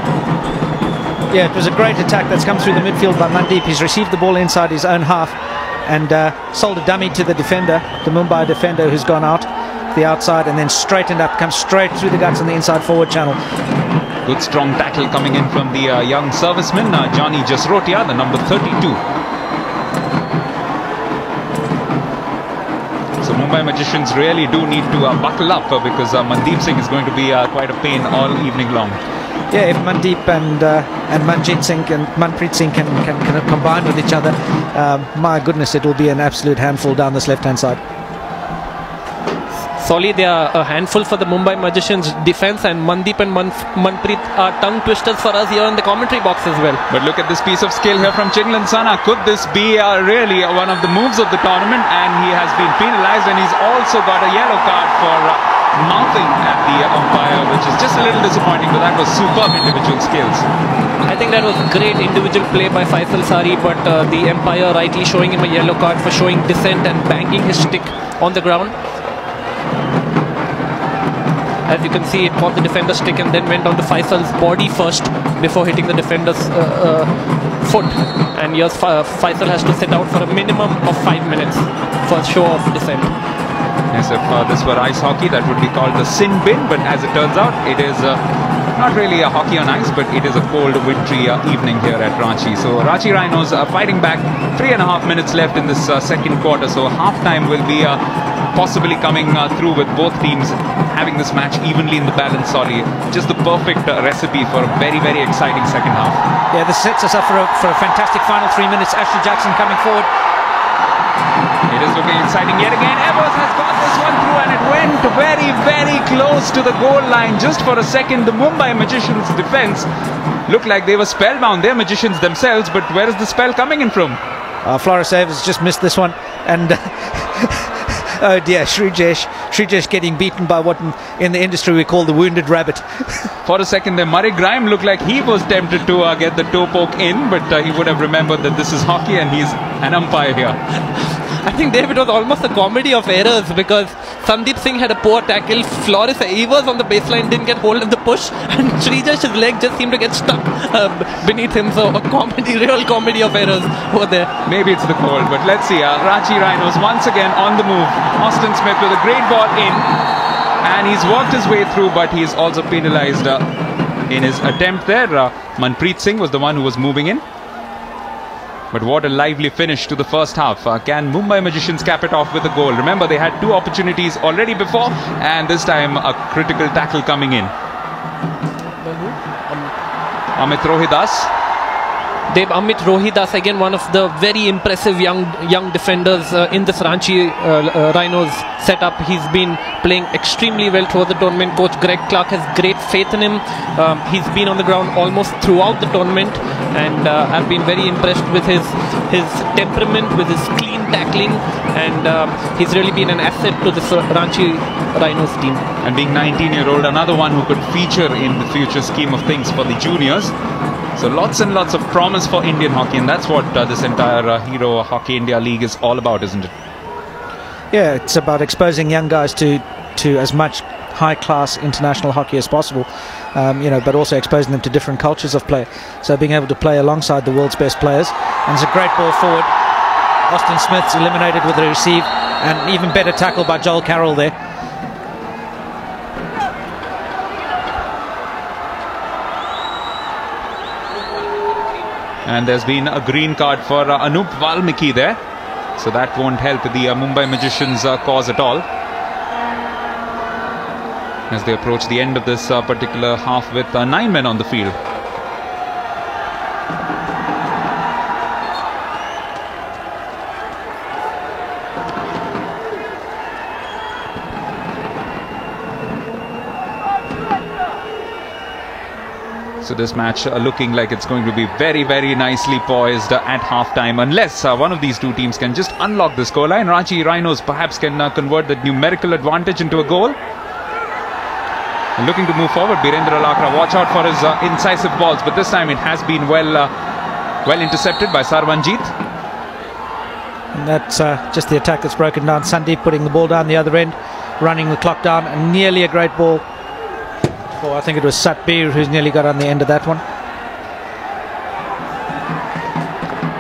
Yeah, it was a great attack that's come through the midfield by Mandeep. He's received the ball inside his own half and sold a dummy to the defender, the Mumbai defender, who's gone out to the outside and then straightened up, comes straight through the guts on the inside forward channel. Good strong tackle coming in from the young serviceman, Johnny Jasrotia, the number 32. So Mumbai Magicians really do need to buckle up because Mandeep Singh is going to be quite a pain all evening long. Yeah, if Mandeep and Manjit Singh and Manpreet Singh can combine with each other, my goodness, it will be an absolute handful down this left-hand side. Solly, they are a handful for the Mumbai Magicians defense, and Mandeep and Manpreet are tongue twisters for us here in the commentary box as well. But look at this piece of skill here from Chinglan Sana. Could this be really one of the moves of the tournament? And he has been penalized, and he's also got a yellow card for mouthing at the umpire, which is just a little disappointing, but that was superb individual skills. I think that was great individual play by Faisal Sari, but the umpire rightly showing him a yellow card for showing dissent and banging his stick on the ground. As you can see, it caught the defender's stick and then went on to Faisal's body first before hitting the defender's foot. And yes, Faisal has to sit out for a minimum of 5 minutes for a show of dissent. Yes, if this were ice hockey, that would be called the sin bin, but as it turns out, it is not really a hockey on ice, but it is a cold, wintry evening here at Ranchi. So Ranchi Rhinos are fighting back. 3.5 minutes left in this second quarter, so half-time will be possibly coming through with both teams having this match evenly in the balance. Sorry, just the perfect recipe for a very, very exciting second half. Yeah, this sets us up for a fantastic final 3 minutes. Ashley Jackson coming forward. It is looking exciting yet again. Evers has got this one through, and it went very, very close to the goal line. Just for a second, the Mumbai Magicians defense looked like they were spellbound. They're magicians themselves, but where is the spell coming in from? Floris Evers just missed this one, and oh dear, Srijesh getting beaten by what in the industry we call the wounded rabbit. For a second there, Murray Grime looked like he was tempted to get the toe poke in, but he would have remembered that this is hockey and he's an umpire here. I think, David, was almost a comedy of errors because Sandeep Singh had a poor tackle. Floris Evers on the baseline didn't get hold of the push, and Srijesh's leg just seemed to get stuck beneath him. So a comedy, real comedy of errors over there. Maybe it's the cold, but let's see. Ranchi Rhinos once again on the move. Austin Smith with a great ball in, and he's worked his way through, but he's also penalized in his attempt there. Manpreet Singh was the one who was moving in. But what a lively finish to the first half. Can Mumbai Magicians cap it off with a goal? Remember, they had 2 opportunities already before, and this time a critical tackle coming in. Amit Rohidas. Amit Rohidas, again one of the very impressive young defenders in this Ranchi Rhinos setup. He's been playing extremely well throughout the tournament. Coach Greg Clark has great faith in him. He's been on the ground almost throughout the tournament, and I've been very impressed with his temperament, with his clean tackling, and he's really been an asset to this Ranchi Rhinos team. And being 19-year-old, another one who could feature in the future scheme of things for the juniors. So lots and lots of promise for Indian hockey, and that's what this entire Hero Hockey India League is all about, isn't it? Yeah, it's about exposing young guys to as much high-class international hockey as possible, but also exposing them to different cultures of play. So being able to play alongside the world's best players. And it's a great ball forward. Austin Smith's eliminated with a receive, and even better tackle by Joel Carroll there. And there's been a green card for Anup Valmiki there. So that won't help the Mumbai Magicians cause at all, as they approach the end of this particular half with 9 men on the field. So this match looking like it's going to be very, very nicely poised at halftime, unless one of these two teams can just unlock the scoreline. Ranchi Rhinos perhaps can convert that numerical advantage into a goal. And looking to move forward, Birendra Lakra, watch out for his incisive balls, but this time it has been well intercepted by Sarvanjit. And that's just the attack that's broken down. Sandeep putting the ball down the other end, running the clock down, and nearly a great ball. Oh, I think it was Satbir who's nearly got on the end of that one.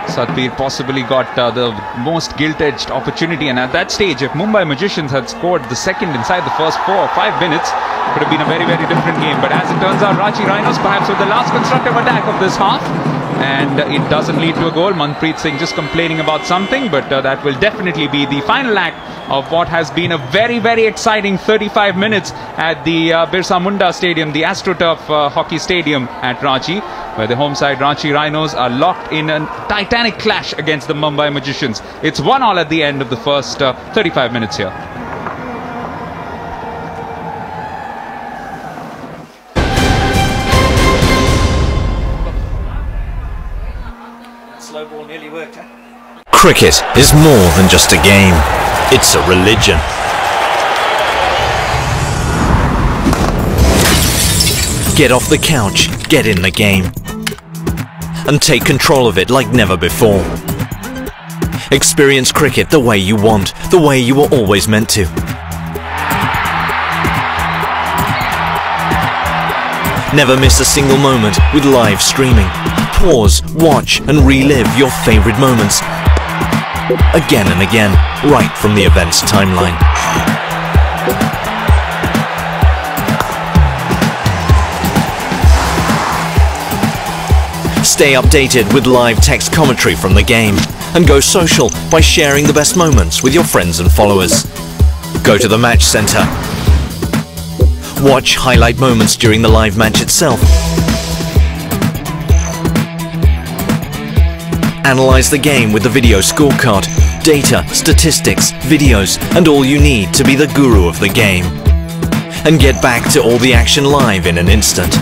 Satbir possibly got the most gilt-edged opportunity, and at that stage, if Mumbai Magicians had scored the second inside the first 4 or 5 minutes, it would have been a very, very different game. But as it turns out, Ranchi Rhinos perhaps with the last constructive attack of this half, and it doesn't lead to a goal. Manpreet Singh just complaining about something, but that will definitely be the final act of what has been a very, very exciting 35 minutes at the Birsa Munda Stadium, the AstroTurf Hockey Stadium at Ranchi, where the home side Ranchi Rhinos are locked in a titanic clash against the Mumbai Magicians. It's 1-1 at the end of the first 35 minutes here. Slow ball nearly worked, huh? Cricket is more than just a game. It's a religion. Get off the couch, get in the game, and take control of it like never before. Experience cricket the way you want, the way you were always meant to. Never miss a single moment with live streaming. Pause, watch, and relive your favorite moments again and again, right from the event's timeline. Stay updated with live text commentary from the game, and go social by sharing the best moments with your friends and followers. Go to the match center. Watch highlight moments during the live match itself. Analyze the game with the video scorecard, data, statistics, videos, and all you need to be the guru of the game. And get back to all the action live in an instant.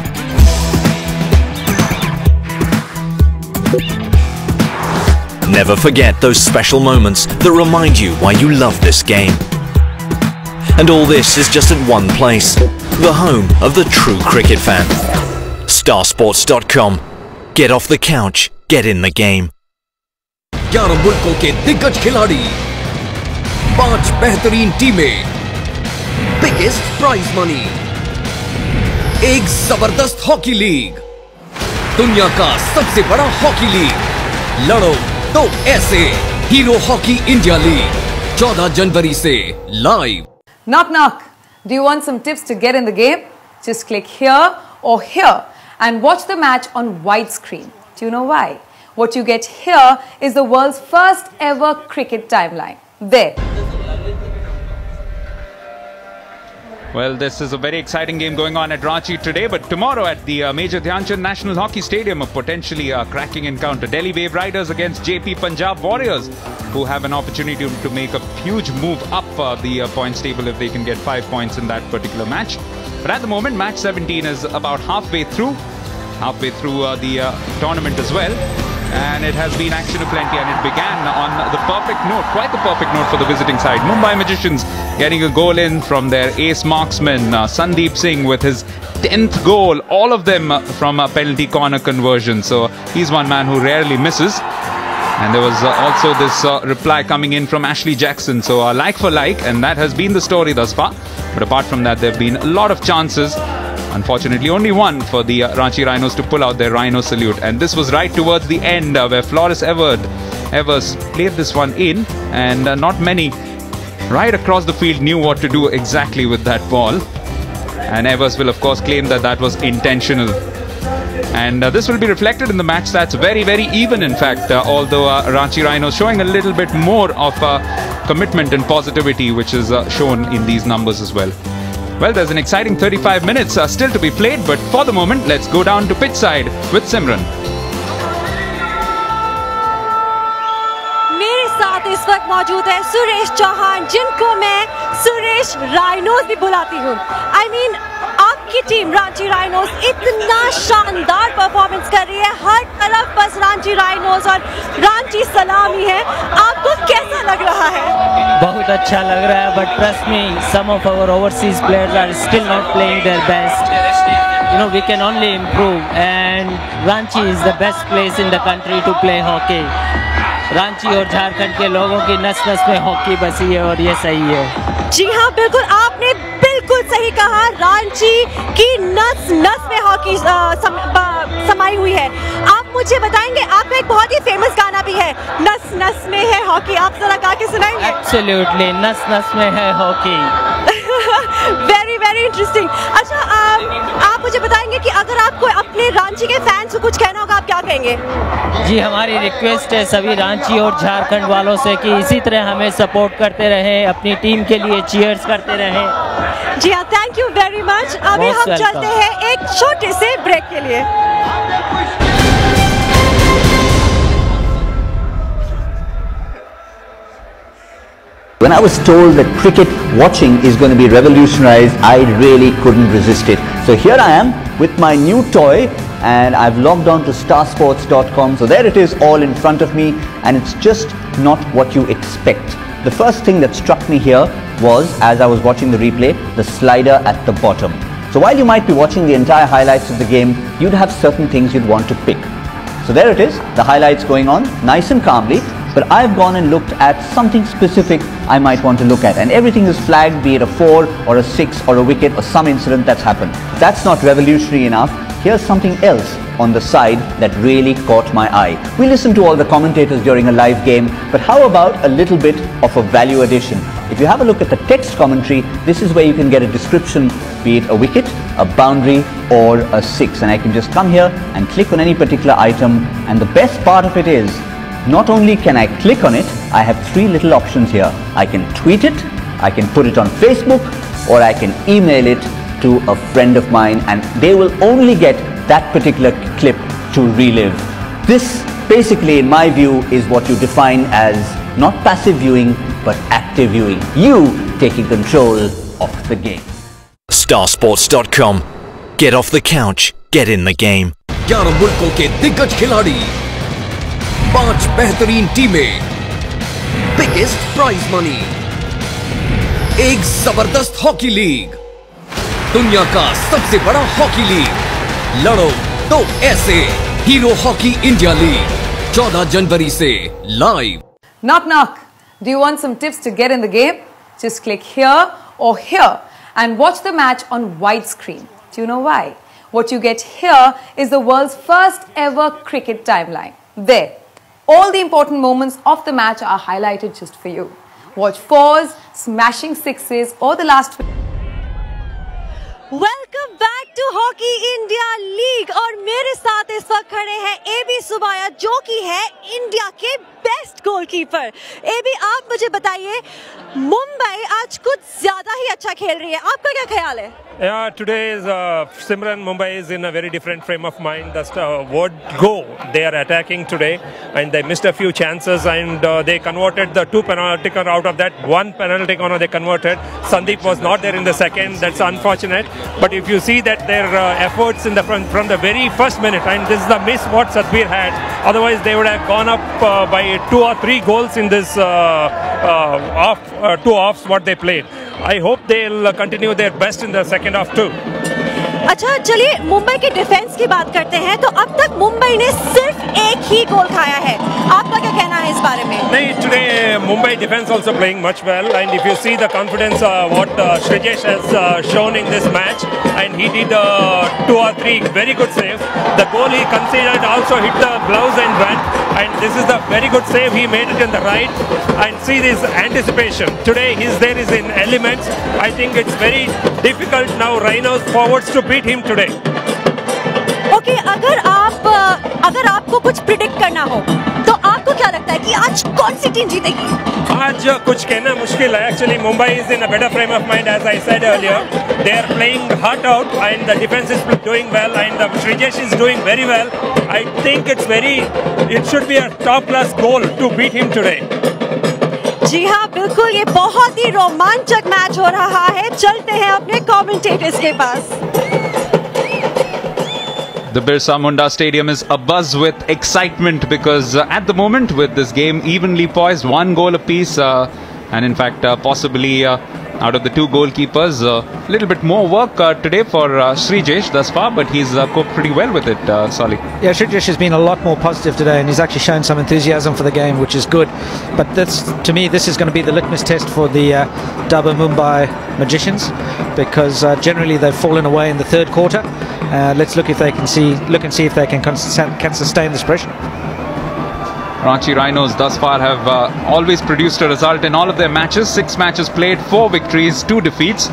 Never forget those special moments that remind you why you love this game. And all this is just at one place, the home of the true cricket fan. Starsports.com. Get off the couch, get in the game. 11 मुल्कों के दिग्गज खिलाड़ी, 5 बेहतरीन टीमें, biggest prize money, एक जबरदस्त hockey league, दुनिया का सबसे बड़ा हॉकी लीग। लड़ो तो ऐसे, हीरो हॉकी इंडिया लीग 14 जनवरी से live. Knock knock. Do you want some tips to get in the game? Just click here or here and watch the match on widescreen. Do you know why? What you get here is the world's first ever cricket timeline. There. Well, this is a very exciting game going on at Ranchi today, but tomorrow at the Major Dhyan Chand National Hockey Stadium, a potentially cracking encounter. Delhi Wave Riders against JP Punjab Warriors, who have an opportunity to make a huge move up the points table if they can get 5 points in that particular match. But at the moment, match 17 is about halfway through the tournament as well. And it has been action aplenty, and it began on the perfect note, quite the perfect note for the visiting side. Mumbai Magicians getting a goal in from their ace marksman, Sandeep Singh, with his 10th goal, all of them from a penalty corner conversion. So he's one man who rarely misses. And there was also this reply coming in from Ashley Jackson. So like for like, and that has been the story thus far. But apart from that, there have been a lot of chances. Unfortunately, only one for the Ranchi Rhinos to pull out their Rhino salute. And this was right towards the end where Floris Evers played this one in. And not many right across the field knew what to do exactly with that ball. And Evers will, of course, claim that that was intentional. And this will be reflected in the match stats. Very, very even, in fact. Although Ranchi Rhinos showing a little bit more of commitment and positivity, which is shown in these numbers as well. Well, there's an exciting 35 minutes still to be played, but for the moment, let's go down to pitch side with Simran. मेरे साथ इस वक्त मौजूद है सुरेश चौहान, जिनको मैं Suresh rhinos भी बुलाती हूँ. I mean, आपकी टीम रांची राइनोस इतना शानदार परफॉर्मेंस कर रही है, हर तरफ बस रांची राइनोस और रांची सलामी है. आपको कैसा लग रहा है? बहुत अच्छा लग रहा है, but trust me, some of our overseas players are still not playing their best. You know, we can only improve, and Ranchi is the best place in the country to play hockey. Ranchi और झारखंड के लोगों की नस नस में hockey बसी है, और ये सही है. जी हाँ, बिल्कुल, आपने बिल्कुल सही कहा. रांची की नस नस में हॉकी समाई हुई है. आप मुझे बताएंगे, आपका एक बहुत ही फेमस गाना भी है, नस नस में है हॉकी. आप जरा गा के सुनाएंगे? एब्सोल्युटली, नस नस में है हॉकी. Very very interesting. अच्छा, आप मुझे बताएंगे कि अगर आपको अपने रांची के फैंस को कुछ कहना होगा, आप क्या कहेंगे? जी, हमारी रिक्वेस्ट है सभी रांची और झारखंड वालों से कि इसी तरह हमें सपोर्ट करते रहें, अपनी टीम के लिए चीयर्स करते रहें. जी हाँ, थैंक यू वेरी मच. अभी हम चलते हैं एक छोटे से ब्रेक के लिए. When I was told that cricket watching is going to be revolutionized, I really couldn't resist it. So here I am with my new toy, and I've logged on to starsports.com. So there it is, all in front of me, and it's just not what you expect. The first thing that struck me here was, as I was watching the replay, the slider at the bottom. So while you might be watching the entire highlights of the game, you'd have certain things you'd want to pick. So there it is, the highlights going on nice and calmly. But I've gone and looked at something specific I might want to look at, and everything is flagged, be it a 4 or a 6 or a wicket or some incident that's happened. That's not revolutionary enough. Here's something else on the side that really caught my eye. We listen to all the commentators during a live game, but how about a little bit of a value addition? If you have a look at the text commentary, this is where you can get a description, be it a wicket, a boundary or a 6, and I can just come here and click on any particular item, and the best part of it is, not only can I click on it, I have 3 little options here. I can tweet it, I can put it on Facebook, or I can email it to a friend of mine, and they will only get that particular clip to relive. This basically, in my view, is what you define as not passive viewing, but active viewing. You taking control of the game. Starsports.com. Get off the couch, get in the game. 11 मुल्कों के दिग्गज खिलाड़ी, 5 बेहतरीन टीमें, biggest prize money, एक जबरदस्त hockey league, दुनिया का सबसे बड़ा हॉकी लीग. लड़ो तो ऐसे. हीरो हॉकी इंडिया लीग 14 जनवरी से live. Knock knock. Do you want some tips to get in the game? Just click here or here and watch the match on widescreen. Do you know why? What you get here is the world's first ever cricket timeline. There. All the important moments of the match are highlighted just for you. Watch 4s, smashing 6s or the last... welcome back to hockey India league. और मेरे साथ इस वक्त खड़े हैं AB सुबाया, जो कि है इंडिया के बेस्ट गोलकीपर। एबी, आप मुझे बताइए, मुंबई आज कुछ ज्यादा ही अच्छा खेल रही है, आपका क्या ख्याल है? Yeah, today is Simran. Mumbai is in a very different frame of mind. That's word go. They are attacking today, and they missed a few chances, and they converted the 2 penalty corner out of that. 1 penalty corner they converted. Sandeep was not there in the second. That's unfortunate. But if you see that their efforts in the front from the very first minute, and this is the miss what Satbir had. Otherwise, they would have gone up by 2 or 3 goals in this 2 offs what they played. I hope they'll continue their best in the second half too. अच्छा, चलिए मुंबई के defence की बात करते हैं। तो अब तक मुंबई ने सिर्फ एक ही गोल खाया है, आपका क्या कहना है इस बारे में? नहीं, today Mumbai defense also playing much well, and if you see the confidence what Shrijesh has shown in this match, and he did 2 or 3 very good saves. The goal he conceded also hit the gloves and went, and this is the very good save he made it in the right. And see this anticipation today, there is in elements. I think it's very difficult now Rhinos forwards to beat him today. Okay, अगर आपको कुछ predict करना हो तो आपको क्या लगता है कि आज कौन सी टीम जीतेगी? आज कुछ कहना मुश्किल है. Actually, Mumbai is in a better frame of mind, as I said earlier. They are playing heart out, and the defense is doing well, and Shrijesh is doing very well. I think it should be a top class goal to beat him today. जी हाँ, बिल्कुल, ये बहुत ही रोमांचक match हो रहा है। चलते हैं अपने कमेंटेटर्स के पास। The Birsa Munda Stadium is abuzz with excitement because at the moment with this game evenly poised, 1 goal apiece, and in fact possibly out of the 2 goalkeepers, a little bit more work today for Shrijesh thus far, but he's coped pretty well with it, Solly. Yeah, Shrijesh has been a lot more positive today, and he's actually shown some enthusiasm for the game, which is good. But to me, this is going to be the litmus test for the Dabur Mumbai Magicians, because generally they've fallen away in the 3rd quarter. Let's look if they can see if they can sustain this pressure. Ranchi Rhinos thus far have always produced a result in all of their matches. 6 matches played, 4 victories, 2 defeats.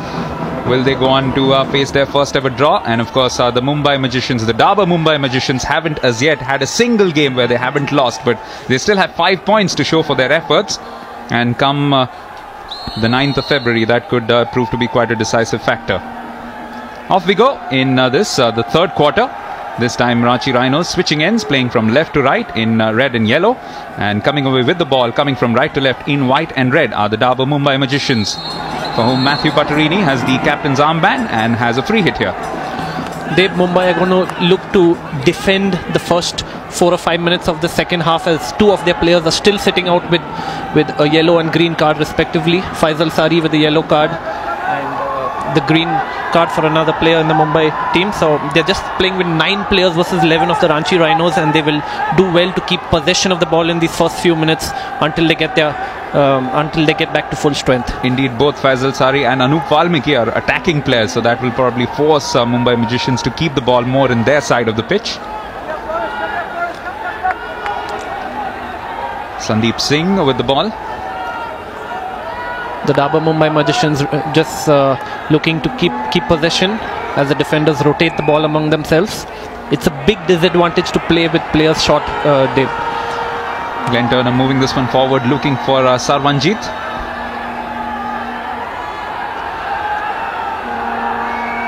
Will they go on to face their first ever draw? And of course the Mumbai Magicians, the Dabur Mumbai Magicians, haven't as yet had a single game where they haven't lost, but they still have 5 points to show for their efforts. And come the 9th of February, that could prove to be quite a decisive factor. Off we go in the 3rd quarter. This time Ranchi Rhinos switching ends, playing from left to right in red and yellow, and coming away with the ball, coming from right to left in white and red, are the Dabur Mumbai Magicians, for whom Matthew Patterini has the captain's armband and has a free hit here. Mumbai are going to look to defend the first 4 or 5 minutes of the second half, as 2 of their players are still sitting out with a yellow and green card respectively. Faisal Sari with the yellow card and the green card for another player in the Mumbai team. So they're just playing with 9 players versus 11 of the Ranchi Rhinos, and they will do well to keep possession of the ball in these first few minutes until they get back to full strength. Indeed, both Faisal Sari and Anup Valmiki are attacking players, so that will probably force Mumbai Magicians to keep the ball more in their side of the pitch. Sandeep Singh with the ball. The Dabur Mumbai Magicians just looking to keep possession as the defenders rotate the ball among themselves. It's a big disadvantage to play with players short, Dave. Glenn Turner moving this one forward, looking for Sarvanjit.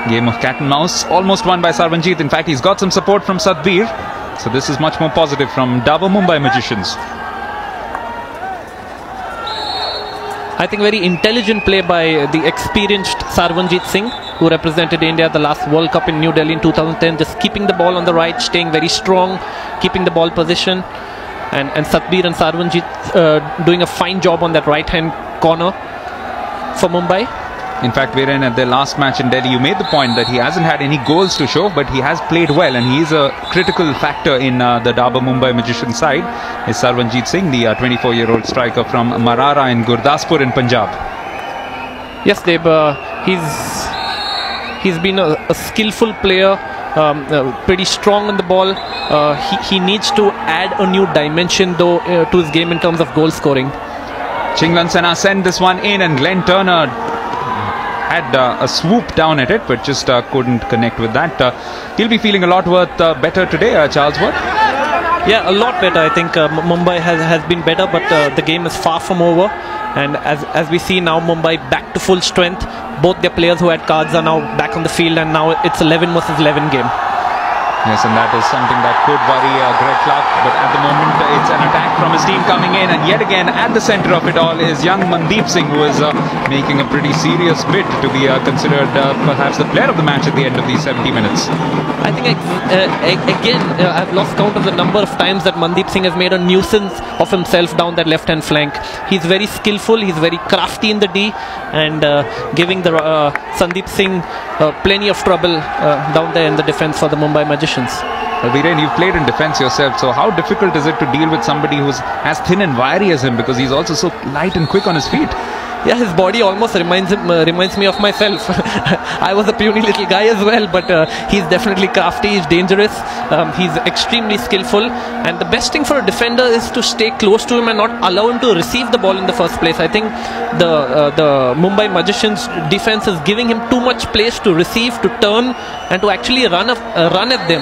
Game of cat and mouse, almost won by Sarvanjit. In fact, he's got some support from Satbir, so this is much more positive from Dabur Mumbai Magicians. I think very intelligent play by the experienced Sarvanjit Singh, who represented India at the last World Cup in New Delhi in 2010, just keeping the ball on the right, staying very strong, keeping the ball position, and Satbir and Sarvanjit doing a fine job on that right hand corner for Mumbai. In fact, Viren, at their last match in Delhi, you made the point that he hasn't had any goals to show, but he has played well, and he is a critical factor in the Dabur Mumbai Magician side. Is Sarvanjit Singh, the 24-year-old striker from Marara in Gurdaspur in Punjab. Yes, Deb, he's been a skillful player, pretty strong on the ball. He needs to add a new dimension though to his game in terms of goal scoring. Chinglan Sena sent this one in, and Glenn Turner had a swoop down at it, but just couldn't connect with that. He'll be feeling a lot better today, Charles Wood. Yeah, a lot better. I think Mumbai has been better, but the game is far from over. And as we see now, Mumbai back to full strength. Both their players who had cards are now back on the field, and now it's 11 versus 11 game. Yes, and that is something that could worry Greg Clark, but at the moment it's an attack from his team coming in, and yet again at the centre of it all is young Mandeep Singh, who is making a pretty serious bid to be considered perhaps the player of the match at the end of these 70 minutes. I think again I've lost count of the number of times that Mandeep Singh has made a nuisance of himself down that left hand flank. He's very skillful, he's very crafty in the D, and giving the Sandeep Singh plenty of trouble down there in the defence for the Mumbai Magicians. Well, Viren, you've played in defence yourself, so how difficult is it to deal with somebody who's as thin and wiry as him, because he's also so light and quick on his feet? Yeah, his body almost reminds me of myself. I was a puny little guy as well, but he's definitely crafty, he's dangerous, he's extremely skillful, and the best thing for a defender is to stay close to him and not allow him to receive the ball in the first place. I think the Mumbai Magicians defense is giving him too much place to receive, to turn, and to actually run at them.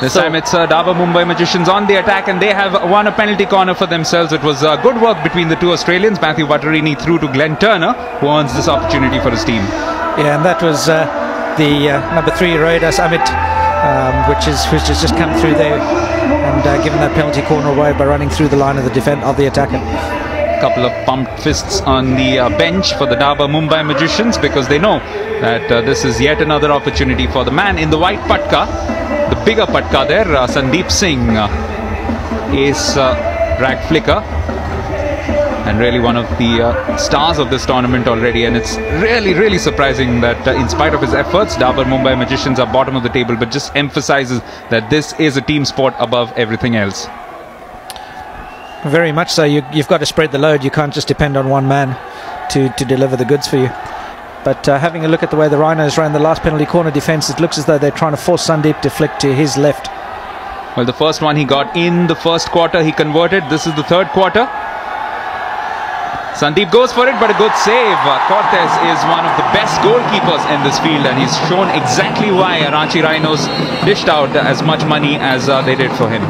This time it's Dabur Mumbai Magicians on the attack, and they have won a penalty corner for themselves. It was good work between the two Australians. Matthew Vatterini through to Glenn Turner, who earns this opportunity for his team. Yeah, and that was the number 3 Raidas Amit, who's just come through there and given that penalty corner away by running through the line of the attacker. A couple of pumped fists on the bench for the Dabur Mumbai Magicians, because they know that this is yet another opportunity for the man in the white patka, the bigger patka there, Sandeep Singh, ace drag flicker, and really one of the stars of this tournament already. And it's really surprising that in spite of his efforts, Dabur Mumbai Magicians are bottom of the table, but just emphasizes that this is a team sport above everything else. Very much so. You've got to spread the load. You can't just depend on one man to deliver the goods for you. But having a look at the way the Rhinos ran the last penalty corner defence, it looks as though they're trying to force Sandeep to flick to his left. Well, the first one he got in the first quarter, he converted. This is the third quarter. Sandeep goes for it, but a good save. Cortez is one of the best goalkeepers in this field, and he's shown exactly why Ranchi Rhinos dished out as much money as they did for him.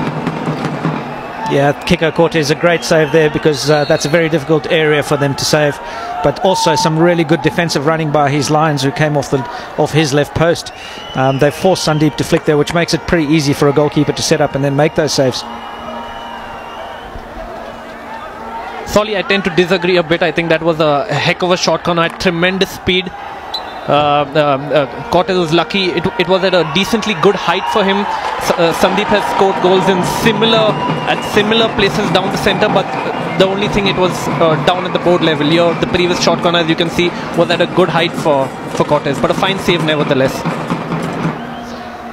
Yeah, Kiko Cortez, a great save there, because that's a very difficult area for them to save. But also some really good defensive running by his lines who came off his left post. They forced Sandeep to flick there, which makes it pretty easy for a goalkeeper to set up and then make those saves. Solly, I tend to disagree a bit. I think that was a heck of a shot corner at tremendous speed. Cortez was lucky. It was at a decently good height for him. Sandeep has scored goals in similar places down the centre, but the only thing, it was down at the board level. Here, the previous shot corner, as you can see, was at a good height for Cortez, but a fine save nevertheless.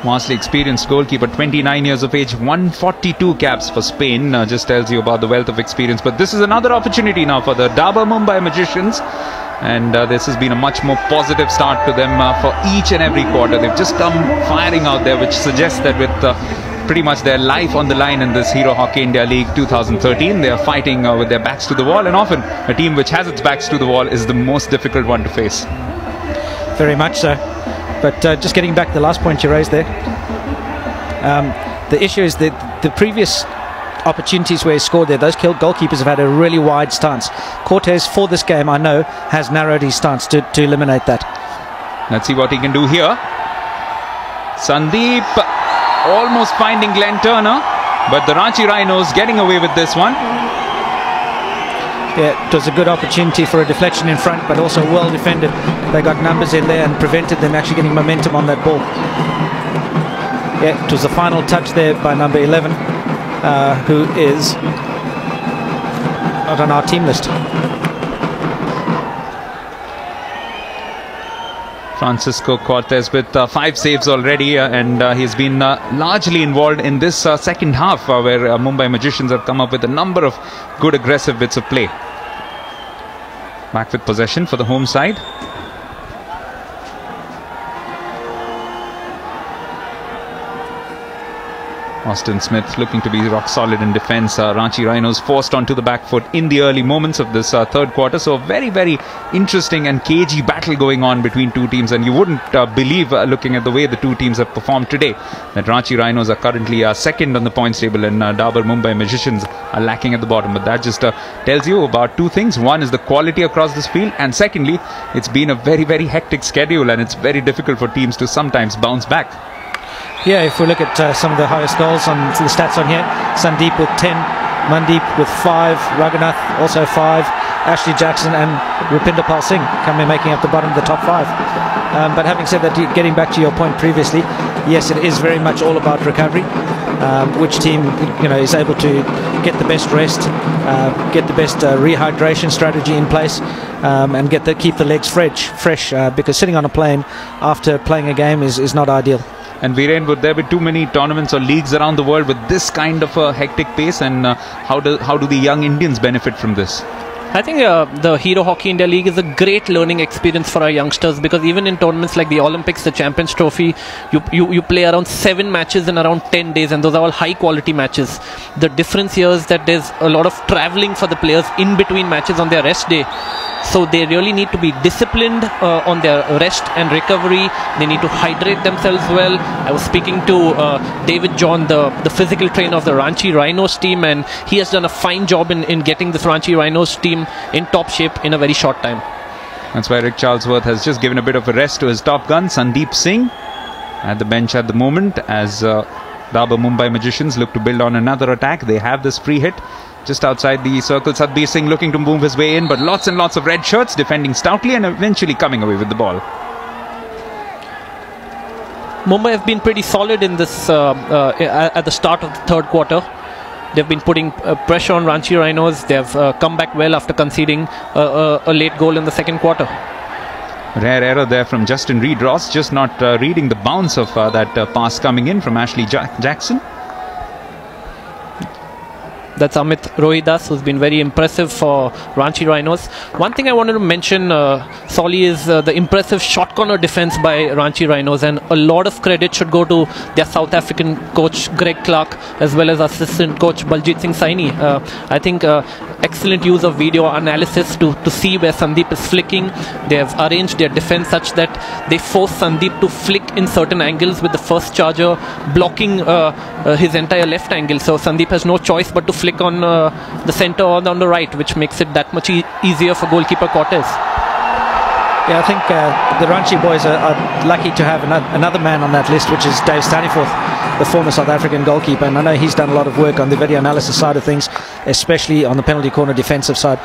Vastly experienced goalkeeper, 29 years of age, 142 caps for Spain, just tells you about the wealth of experience. But this is another opportunity now for the Dabur Mumbai Magicians, and this has been a much more positive start to them for each and every quarter. They've just come firing out there, which suggests that with pretty much their life on the line in this Hero Hockey India League 2013, they are fighting with their backs to the wall, and often a team which has its backs to the wall is the most difficult one to face. Very much so. But just getting back to the last point you raised there, the issue is that the previous opportunities where he scored there, those goalkeepers have had a really wide stance. Cortez, for this game, I know, has narrowed his stance to eliminate that. Let's see what he can do here. Sandeep almost finding Glenn Turner, but the Ranchi Rhinos getting away with this one. Yeah, it was a good opportunity for a deflection in front, but also well defended. They got numbers in there and prevented them actually getting momentum on that ball. Yeah, it was the final touch there by number 11, who is not on our team list. Francisco Cortez with 5 saves already, and he's been largely involved in this second half, where Mumbai Magicians have come up with a number of good aggressive bits of play. Back with possession for the home side. Austin Smith looking to be rock solid in defence. Ranchi Rhinos forced onto the back foot in the early moments of this third quarter. So a very, very interesting and cagey battle going on between two teams. And you wouldn't believe, looking at the way the two teams have performed today, that Ranchi Rhinos are currently second on the points table and Dabur Mumbai Magicians are lacking at the bottom. But that just tells you about two things. One is the quality across this field, and secondly, it's been a very, very hectic schedule and it's very difficult for teams to sometimes bounce back. Yeah, if we look at some of the highest goals on the stats on here, Sandeep with 10, Mandeep with 5, Raghunath also 5, Ashley Jackson and Rupinder Pal Singh making up the bottom of the top 5. But having said that, getting back to your point previously, yes, it is very much all about recovery. Which team is able to get the best rest, get the best rehydration strategy in place, and keep the legs fresh because sitting on a plane after playing a game is not ideal. And Viren, would there be too many tournaments or leagues around the world with this kind of a hectic pace, and how do the young Indians benefit from this? I think the Hero Hockey India League is a great learning experience for our youngsters, because even in tournaments like the Olympics, the Champions Trophy, you play around 7 matches in around 10 days, and those are all high quality matches. The difference here is that there's a lot of travelling for the players in between matches on their rest day. So they really need to be disciplined on their rest and recovery. They need to hydrate themselves well. I was speaking to David John, the physical trainer of the Ranchi Rhinos team, and he has done a fine job in getting this Ranchi Rhinos team in top shape in a very short time. That's why Rick Charlesworth has just given a bit of a rest to his top gun, Sandeep Singh, at the bench at the moment, as Dabur Mumbai Magicians look to build on another attack. They have this free hit just outside the circle. Satbir Singh looking to move his way in, but lots and lots of red shirts defending stoutly and eventually coming away with the ball. Mumbai have been pretty solid in this at the start of the third quarter. They've been putting pressure on Ranchi Rhinos. They've come back well after conceding a late goal in the second quarter. Rare error there from Justin Reid-Ross, just not reading the bounce of that pass coming in from Ashley Jackson. That's Amit Rohidas, who's been very impressive for Ranchi Rhinos. One thing I wanted to mention, Solly, is the impressive shot corner defense by Ranchi Rhinos, and a lot of credit should go to their South African coach Greg Clark, as well as assistant coach Baljit Singh Saini. I think excellent use of video analysis to see where Sandeep is flicking. They have arranged their defense such that they force Sandeep to flick in certain angles, with the first charger blocking his entire left angle. So Sandeep has no choice but to flick on the center or on the right, which makes it that much easier for goalkeeper Cortez. Yeah, I think the Ranchi boys are lucky to have another man on that list, which is Dave Staniforth, the former South African goalkeeper, and I know he's done a lot of work on the video analysis side of things, especially on the penalty corner defensive side.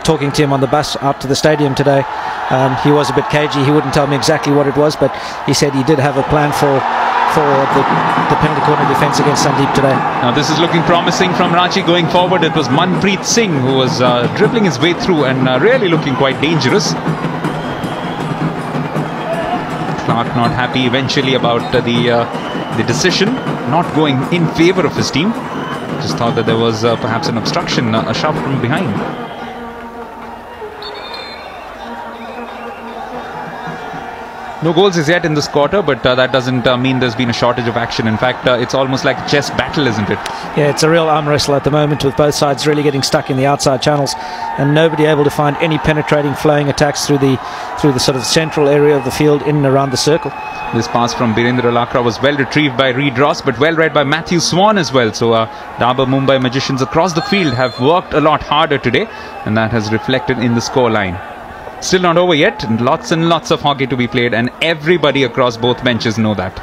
Talking to him on the bus out to the stadium today, he was a bit cagey. He wouldn't tell me exactly what it was, but he said he did have a plan for the penalty corner defence against Sandeep today. Now this is looking promising from Ranchi going forward. It was Manpreet Singh who was dribbling his way through and really looking quite dangerous. Clark not happy eventually about the decision, not going in favour of his team. Just thought that there was perhaps an obstruction, a shove from behind. No goals as yet in this quarter, but that doesn't mean there's been a shortage of action. In fact, it's almost like a chess battle, isn't it? Yeah, it's a real arm wrestle at the moment, with both sides really getting stuck in the outside channels and nobody able to find any penetrating, flowing attacks through the sort of central area of the field in and around the circle. This pass from Birendra Lakra was well retrieved by Reid-Ross, but well read by Matthew Swan as well. So Dabur Mumbai Magicians across the field have worked a lot harder today, and that has reflected in the scoreline. Still not over yet, and lots of hockey to be played, and everybody across both benches know that.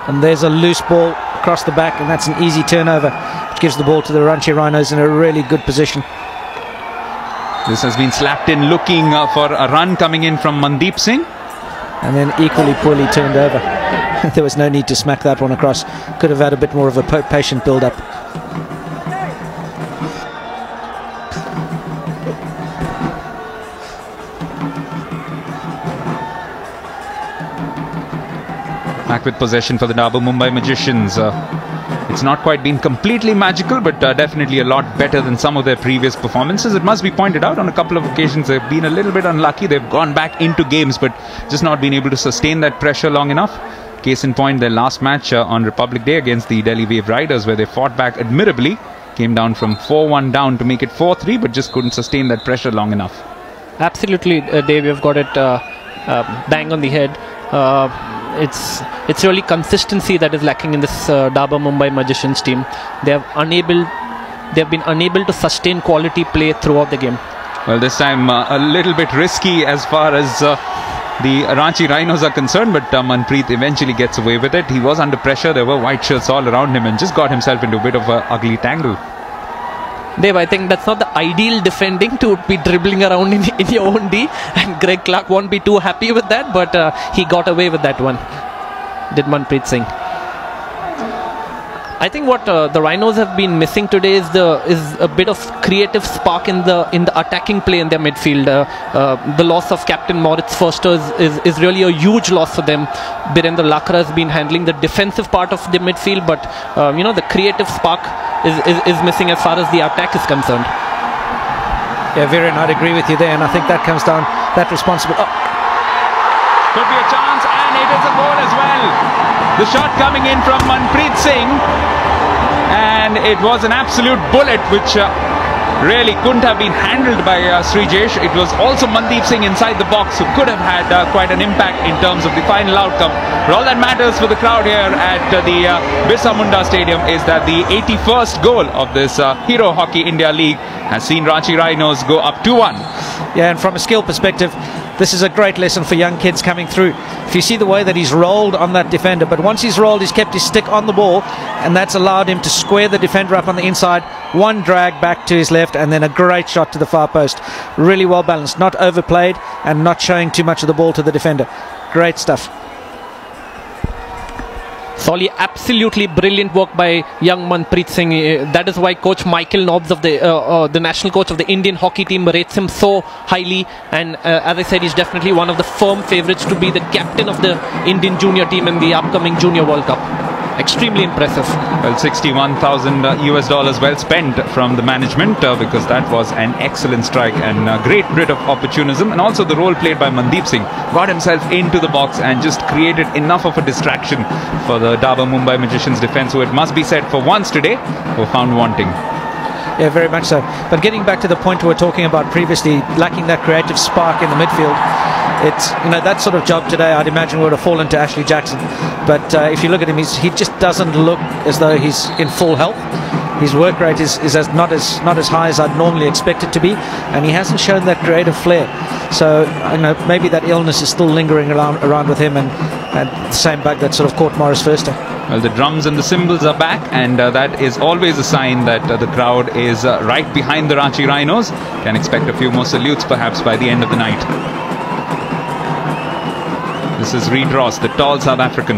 And there's a loose ball across the back, and that's an easy turnover, which gives the ball to the Ranchi Rhinos in a really good position. This has been slapped in, looking for a run coming in from Mandeep Singh. And then equally poorly turned over. There was no need to smack that one across. Could have had a bit more of a patient build-up. Back with possession for the Dabur Mumbai Magicians. It's not quite been completely magical, but definitely a lot better than some of their previous performances. It must be pointed out, on a couple of occasions they've been a little bit unlucky. They've gone back into games, but just not been able to sustain that pressure long enough. Case in point, their last match on Republic Day against the Delhi Wave Riders, where they fought back admirably, came down from 4-1 down to make it 4-3, but just couldn't sustain that pressure long enough. Absolutely, Dave, you've got it bang on the head. It's really consistency that is lacking in this Dabur Mumbai Magicians team. They have been unable to sustain quality play throughout the game. Well, this time a little bit risky as far as the Ranchi Rhinos are concerned, but Manpreet eventually gets away with it. He was under pressure, there were white shirts all around him and just got himself into a bit of an ugly tangle. Dave, I think that's not the ideal defending, to be dribbling around in your own D, and Greg Clark won't be too happy with that, but he got away with that one, did Manpreet Singh. I think what the Rhinos have been missing today is a bit of creative spark in the attacking play in their midfield. The loss of captain Moritz Forster is really a huge loss for them. Birendra Lakra has been handling the defensive part of the midfield, but the creative spark is missing as far as the attack is concerned. Yeah, Viren, I'd agree with you there, and I think that comes down, that responsibility. Could be a chance, and it is a goal as well. The shot coming in from Manpreet Singh, and it was an absolute bullet which really couldn't have been handled by Srijesh. It was also Mandeep Singh inside the box who could have had quite an impact in terms of the final outcome. But all that matters for the crowd here at the Birsa Munda Stadium is that the 81st goal of this Hero Hockey India League has seen Ranchi Rhinos go up 2-1. Yeah, and from a skill perspective, this is a great lesson for young kids coming through. If you see the way that he's rolled on that defender, but once he's rolled, he's kept his stick on the ball, and that's allowed him to square the defender up on the inside. One drag back to his left, and then a great shot to the far post. Really well balanced, not overplayed, and not showing too much of the ball to the defender. Great stuff. Solly, absolutely brilliant work by young Manpreet Singh. That is why Coach Michael Nobbs of the national coach of the Indian hockey team rates him so highly. And as I said, he's definitely one of the firm favourites to be the captain of the Indian junior team in the upcoming Junior World Cup. Extremely impressive. Well, $61,000 US well spent from the management because that was an excellent strike and a great bit of opportunism, and also the role played by Mandeep Singh. Got himself into the box and just created enough of a distraction for the Dabur Mumbai Magicians defence, who, it must be said, for once today were found wanting. Yeah, very much so. But getting back to the point we were talking about previously, lacking that creative spark in the midfield, it's, that sort of job today, I'd imagine, would have fallen to Ashley Jackson. But if you look at him, he just doesn't look as though he's in full health. His work rate is not as high as I'd normally expect it to be, and he hasn't shown that creative flair. So maybe that illness is still lingering around with him, and the same bug that sort of caught Morris Forster. Well, the drums and the cymbals are back, and that is always a sign that the crowd is right behind the Ranchi Rhinos. Can expect a few more salutes perhaps by the end of the night. This is Reid Ross, the tall South African.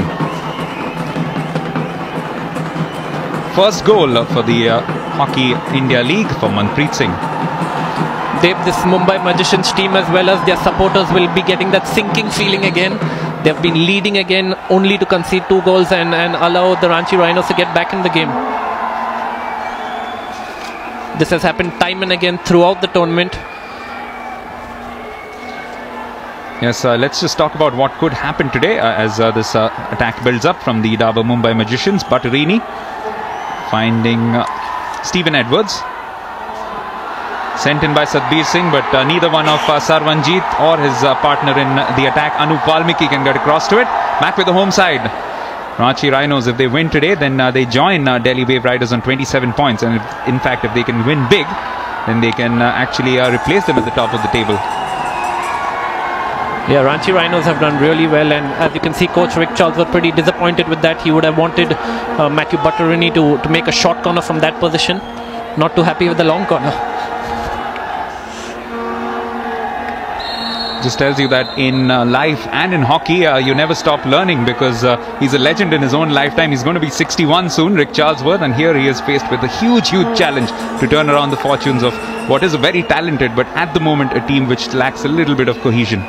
First goal for the Hockey India League for Manpreet Singh. This Mumbai Magicians team, as well as their supporters, will be getting that sinking feeling again. They've been leading again, only to concede 2 goals and allow the Ranchi Rhinos to get back in the game. This has happened time and again throughout the tournament. Yes, let's just talk about what could happen today as this attack builds up from the Dabur Mumbai Magicians. Butterini finding Stephen Edwards. Sent in by Sadbir Singh, but neither one of Sarvanjit or his partner in the attack, Anup Valmiki, can get across to it. Back with the home side. Ranchi Rhinos, if they win today, then they join Delhi Wave Riders on 27 points. And in fact, if they can win big, then they can actually replace them at the top of the table. Yeah, Ranchi Rhinos have done really well, and as you can see, Coach Rick Charles was pretty disappointed with that. He would have wanted Matthew Butterini to make a short corner from that position. Not too happy with the long corner. Just tells you that in life and in hockey, you never stop learning, because he's a legend in his own lifetime. He's going to be 61 soon, Rick Charlesworth, and here he is faced with a huge challenge to turn around the fortunes of what is a very talented, but at the moment a team which lacks a little bit of cohesion.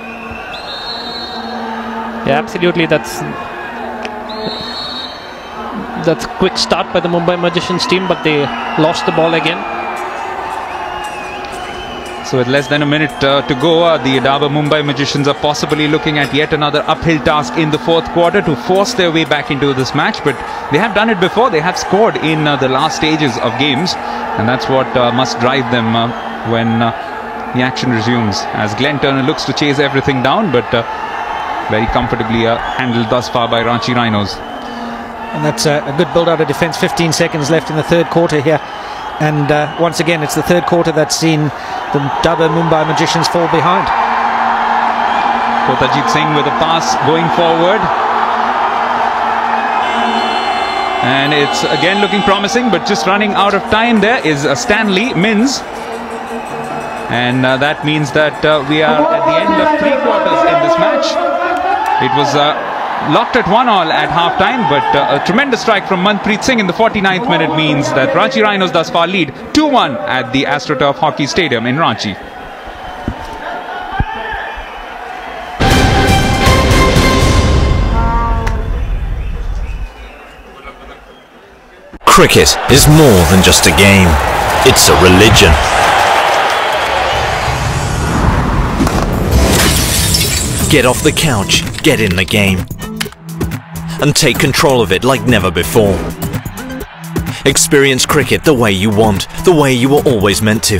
Yeah, absolutely. That's a quick start by the Mumbai Magicians team, but they lost the ball again. So with less than a minute to go, the Dabur Mumbai Magicians are possibly looking at yet another uphill task in the fourth quarter to force their way back into this match. But they have done it before. They have scored in the last stages of games. And that's what must drive them when the action resumes. As Glenn Turner looks to chase everything down, but very comfortably handled thus far by Ranchi Rhinos. And that's a good build out of defence. 15 seconds left in the third quarter here. And once again, it's the third quarter that's seen the Dabur Mumbai Magicians fall behind. Kotajit Singh with a pass going forward. And it's again looking promising, but just running out of time there is Stanley Mins. And that means that we are at the end of 3 quarters in this match. It was locked at 1-1 at half-time, but a tremendous strike from Manpreet Singh in the 49th minute means that Ranchi Rhinos thus far lead 2-1 at the AstroTurf Hockey Stadium in Ranchi. Cricket is more than just a game. It's a religion. Get off the couch, get in the game, and take control of it like never before. Experience cricket the way you want, the way you were always meant to.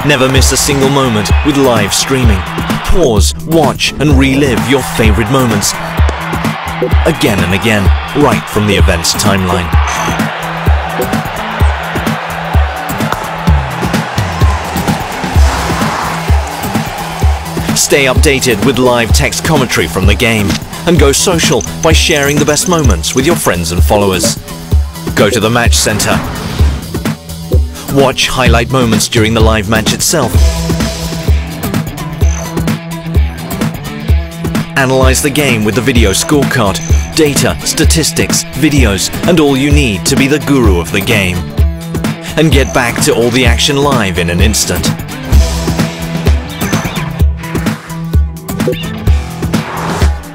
Never miss a single moment with live streaming. Pause, watch and relive your favorite moments again and again, right from the event's timeline. Stay updated with live text commentary from the game and go social by sharing the best moments with your friends and followers. Go to the match center. Watch highlight moments during the live match itself. Analyze the game with the video scorecard, data, statistics, videos, and all you need to be the guru of the game. And get back to all the action live in an instant.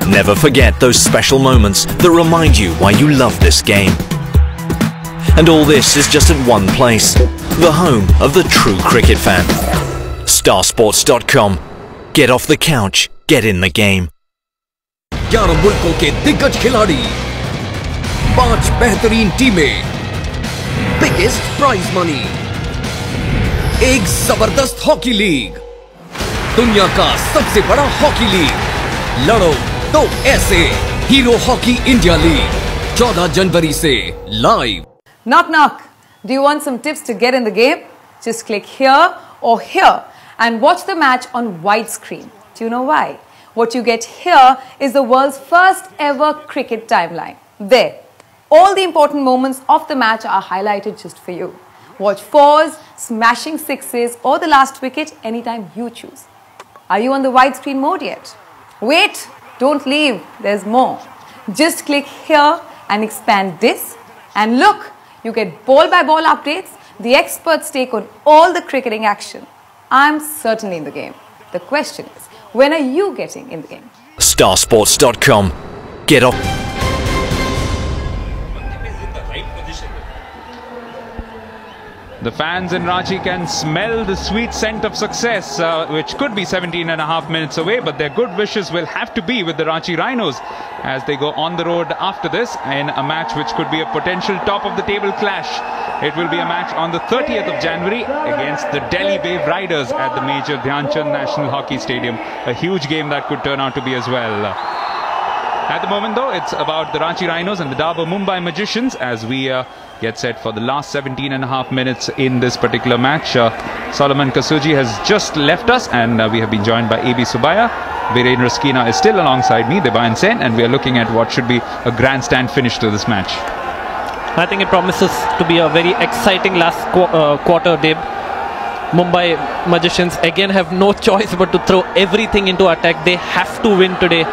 Never forget those special moments that remind you why you love this game. And all this is just at one place, the home of the true cricket fan. Starsports.com. Get off the couch, get in the game. 11 मुल्कों के दिग्गज खिलाड़ी, 5 बेहतरीन टीमें, biggest prize money, एक जबरदस्त hockey league, दुनिया का सबसे बड़ा हॉकी लीग, लड़ो तो ऐसे, हीरो हॉकी इंडिया लीग 14 जनवरी से live. Knock knock. Do you want some tips to get in the game? Just click here or here and watch the match on widescreen. Do you know why? What you get here is the world's first ever cricket timeline. There, all the important moments of the match are highlighted just for you. Watch fours, smashing sixes or the last wicket anytime you choose. Are you on the widescreen mode yet? Wait, don't leave, there's more. Just click here and expand this and look, you get ball by ball updates, the experts take on all the cricketing action. I'm certainly in the game. The question is, when are you getting in the game? Starsports.com. Get off. The fans in Ranchi can smell the sweet scent of success, which could be 17.5 minutes away, but their good wishes will have to be with the Ranchi Rhinos as they go on the road after this in a match which could be a potential top of the table clash. It will be a match on the 30th of January against the Delhi Wave Riders at the Major Dhyan Chand National Hockey Stadium. A huge game that could turn out to be as well. At the moment though, it's about the Ranchi Rhinos and the Dabur Mumbai Magicians as we get set for the last 17.5 minutes in this particular match. Solomon Kasuji has just left us and we have been joined by AB Subaya. Viren Raskina is still alongside me, Debayan Sen, and we are looking at what should be a grandstand finish to this match. I think it promises to be a very exciting last quarter, Deb. Mumbai Magicians again have no choice but to throw everything into attack. They have to win today.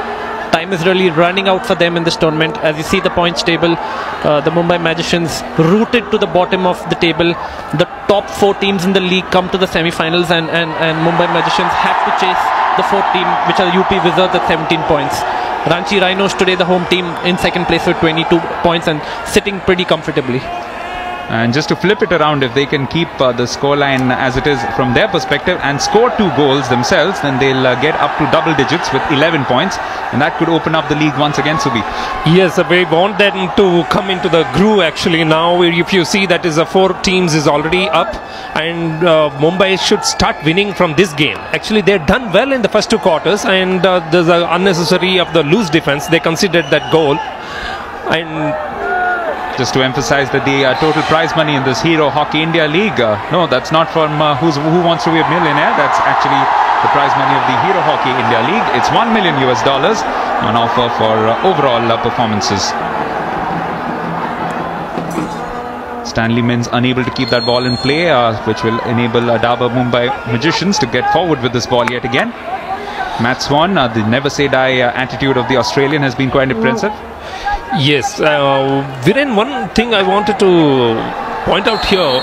Time is really running out for them in this tournament. As you see the points table, the Mumbai Magicians rooted to the bottom of the table. The top 4 teams in the league come to the semi-finals and Mumbai Magicians have to chase the 4th team, which are UP Wizards at 17 points. Ranchi Rhinos today the home team in second place with 22 points and sitting pretty comfortably. And just to flip it around, if they can keep the scoreline as it is from their perspective and score 2 goals themselves, then they'll get up to double digits with 11 points. And that could open up the league once again, Subi. Yes, we want them to come into the groove actually now. If you see that is 4 teams is already up, and Mumbai should start winning from this game. Actually, they've done well in the first 2 quarters, and there's an unnecessary of the loose defense. They considered that goal. And just to emphasize that the total prize money in this Hero Hockey India League, no, that's not from Who Wants to Be a Millionaire. That's actually the prize money of the Hero Hockey India League. It's $1 million on offer for overall performances. Stanley Mins unable to keep that ball in play, which will enable Dabur Mumbai Magicians to get forward with this ball yet again. Matt Swan, the never say die attitude of the Australian has been quite impressive. Yes, Viren, one thing I wanted to point out here,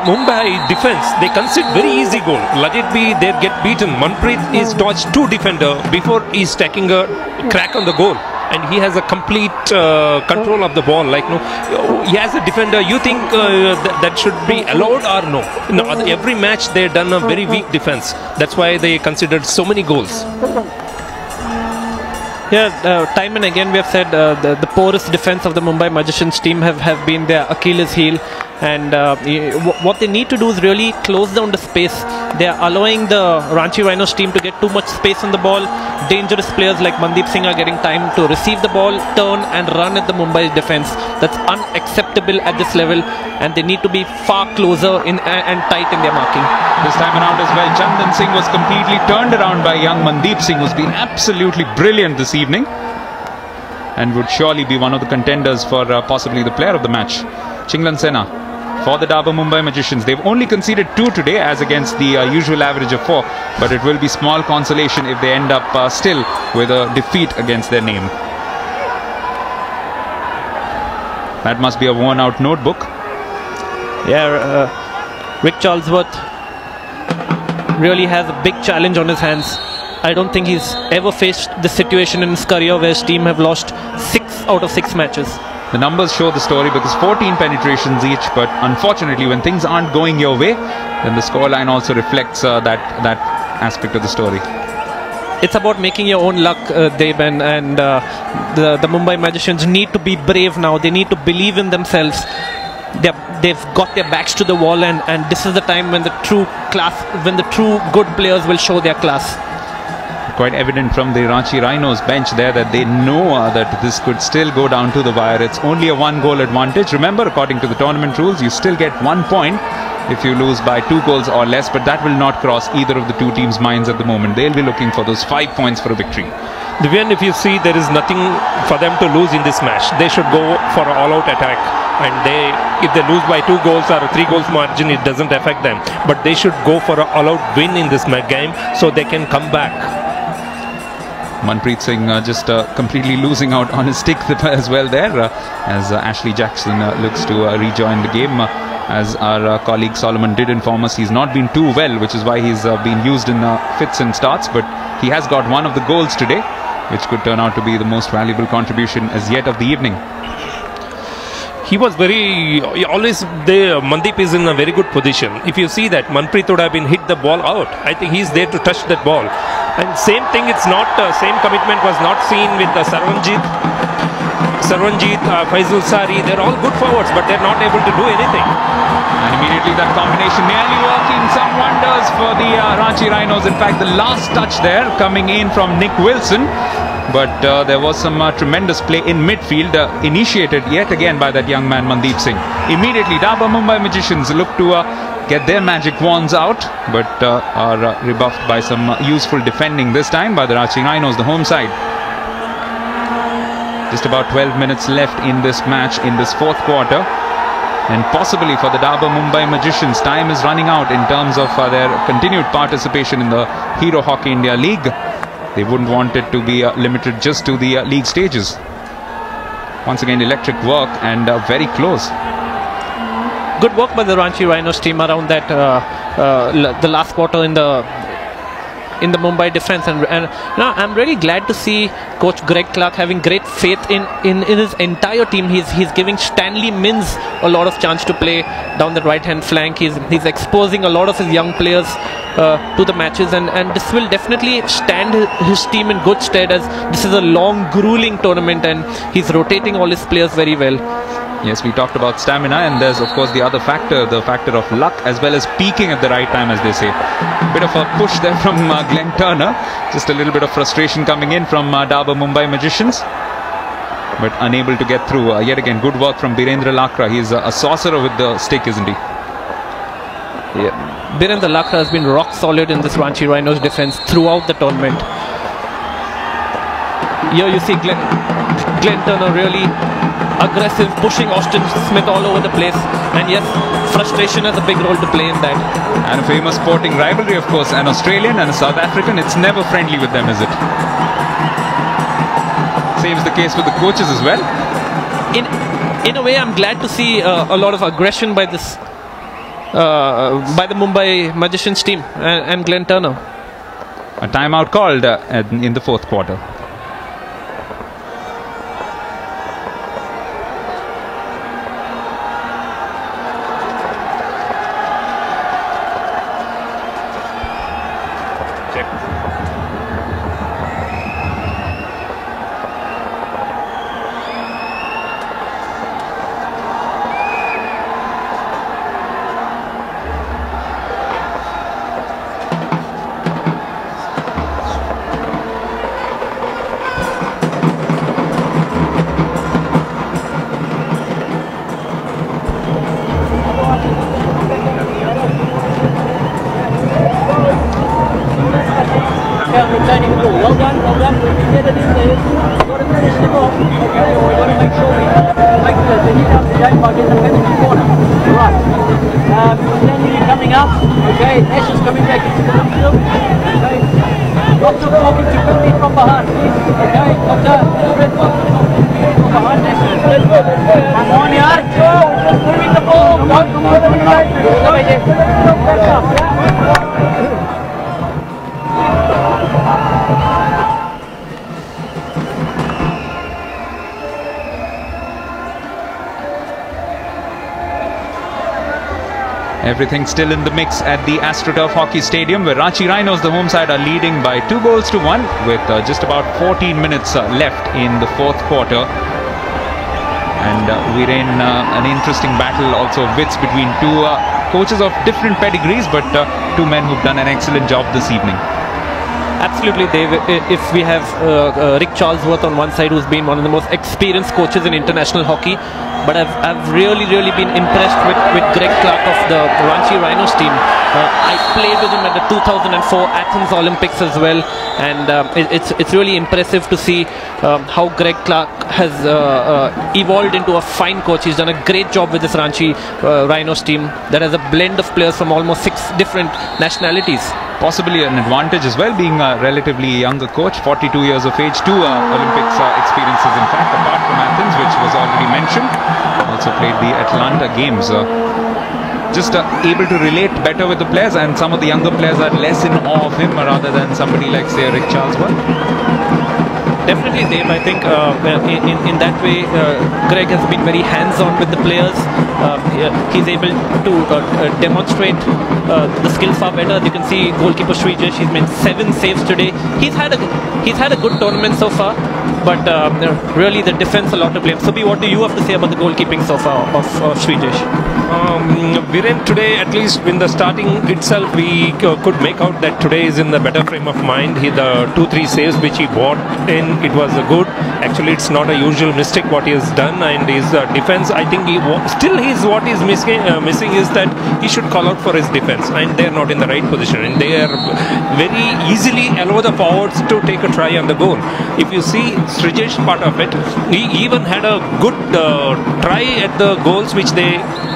Mumbai defense, they concede very easy goal. Let it be, they get beaten. Manpreet is dodged 2 defender before he's taking a crack on the goal. And he has a complete control of the ball. Like, no, he has a defender. You think that should be allowed or no? No, every match they've done a very weak defense. That's why they considered so many goals. Yeah, time and again we have said the porous defense of the Mumbai Magicians team have been their Achilles heel, and what they need to do is really close down the space. They are allowing the Ranchi Rhinos team to get too much space on the ball. Dangerous players like Mandeep Singh are getting time to receive the ball, turn and run at the Mumbai defense. That's unacceptable at this level, and they need to be far closer and tight in their marking. This time around as well, Chandan Singh was completely turned around by young Mandeep Singh, who's been absolutely brilliant this evening and would surely be one of the contenders for possibly the player of the match. Chinglan Sena for the Dabur Mumbai Magicians. They've only conceded 2 today as against the usual average of 4, but it will be small consolation if they end up still with a defeat against their name. That must be a worn out notebook. Yeah, Rick Charlesworth really has a big challenge on his hands. I don't think he's ever faced this situation in his career where his team have lost 6 out of 6 matches. The numbers show the story because 14 penetrations each, but unfortunately when things aren't going your way, then the scoreline also reflects that aspect of the story. It's about making your own luck, Deb, and the Mumbai Magicians need to be brave now. They need to believe in themselves. They've got their backs to the wall, and this is the time when the true good players will show their class. Quite evident from the Ranchi Rhinos bench there that they know that this could still go down to the wire. It's only a 1-goal advantage. Remember, according to the tournament rules, you still get 1 point if you lose by 2 goals or less, but that will not cross either of the 2 teams' minds at the moment. They'll be looking for those 5 points for a victory. Divyan, if you see, there is nothing for them to lose in this match. They should go for an all-out attack, and if they lose by 2 goals or a 3 goals margin, it doesn't affect them. But they should go for an all-out win in this game so they can come back. Manpreet Singh just completely losing out on his stick as well there, as Ashley Jackson looks to rejoin the game. As our colleague Solomon did inform us, he's not been too well, which is why he's been used in fits and starts, but he has got 1 of the goals today, which could turn out to be the most valuable contribution as yet of the evening. He was Mandeep is in a very good position. If you see that, Manpreet would have been hit the ball out. I think he's there to touch that ball. And same thing, it's not, same commitment was not seen with Sarvanjit, Faisal Sari. They're all good forwards, but they're not able to do anything. And immediately that combination nearly working some wonders for the Ranchi Rhinos. In fact, the last touch there coming in from Nick Wilson. But there was some tremendous play in midfield, initiated yet again by that young man Mandeep Singh. Immediately, Dabur Mumbai Magicians look to get their magic wands out, but are rebuffed by some useful defending this time by the Ranchi Rhinos, the home side. Just about 12 minutes left in this match, in this 4th quarter. And possibly for the Dabur Mumbai Magicians, time is running out in terms of their continued participation in the Hero Hockey India League. They wouldn't want it to be limited just to the league stages. Once again, electric work and very close. Good work by the Ranchi Rhinos team around that the last quarter in the in the Mumbai defense, and I'm really glad to see Coach Greg Clark having great faith in his entire team. He's giving Stanley Mins a lot of chance to play down the right hand flank. He's exposing a lot of his young players to the matches, and this will definitely stand his team in good stead, as this is a long, grueling tournament and he's rotating all his players very well. Yes, we talked about stamina, and there's of course the other factor, the factor of luck, as well as peaking at the right time, as they say. Bit of a push there from Glenn Turner. Just a little bit of frustration coming in from Dabur Mumbai Magicians, but unable to get through. Yet again, good work from Birendra Lakra. He's a sorcerer with the stick, isn't he? Yeah. Birendra Lakra has been rock solid in this Ranchi Rhinos defense throughout the tournament. Here you see Glenn Turner really aggressive, pushing Austin Smith all over the place, and yes, frustration has a big role to play in that. And a famous sporting rivalry, of course, an Australian and a South African. It's never friendly with them, is it? Same is the case with the coaches as well. In a way, I'm glad to see a lot of aggression by this by the Mumbai Magicians team and Glenn Turner. A timeout called in the fourth quarter. Everything still in the mix at the AstroTurf Hockey Stadium, where Ranchi Rhinos, the home side, are leading by 2-1 with just about 14 minutes left in the fourth quarter. And we're in an interesting battle, also wits between two coaches of different pedigrees, but two men who've done an excellent job this evening. Absolutely, Dave. If we have Rick Charlesworth on one side, who's been one of the most experienced coaches in international hockey, but I've really been impressed with Greg Clark of the Ranchi Rhinos team. I played with him at the 2004 Athens Olympics as well, and it's really impressive to see how Greg Clark has evolved into a fine coach. He's done a great job with this Ranchi Rhinos team that has a blend of players from almost 6 different nationalities. Possibly an advantage as well, being a relatively younger coach, 42 years of age, 2 Olympics experiences in fact, apart from Athens, which was already mentioned. Also played the Atlanta Games. Just able to relate better with the players, and some of the younger players are less in awe of him rather than somebody like, say, Rick Charlesworth. Definitely, Dave. I think in that way, Greg has been very hands-on with the players. He's able to demonstrate the skills far better. You can see goalkeeper Srijesh, he's made 7 saves today. He's had a good tournament so far, but really the defense a lot to blame. Subi, what do you have to say about the goalkeeping so far of Srijesh? Viren, today, at least in the starting itself, we could make out that today is in the better frame of mind. The 2-3 saves which he brought in, it was good. Actually, it's not a usual mistake what he has done, and his defense, I think what he's missing is that he should call out for his defense, and they're not in the right position, and they are very easily allow the forwards to take a try on the goal. If you see Srijesh part of it, he even had a good try at the goals which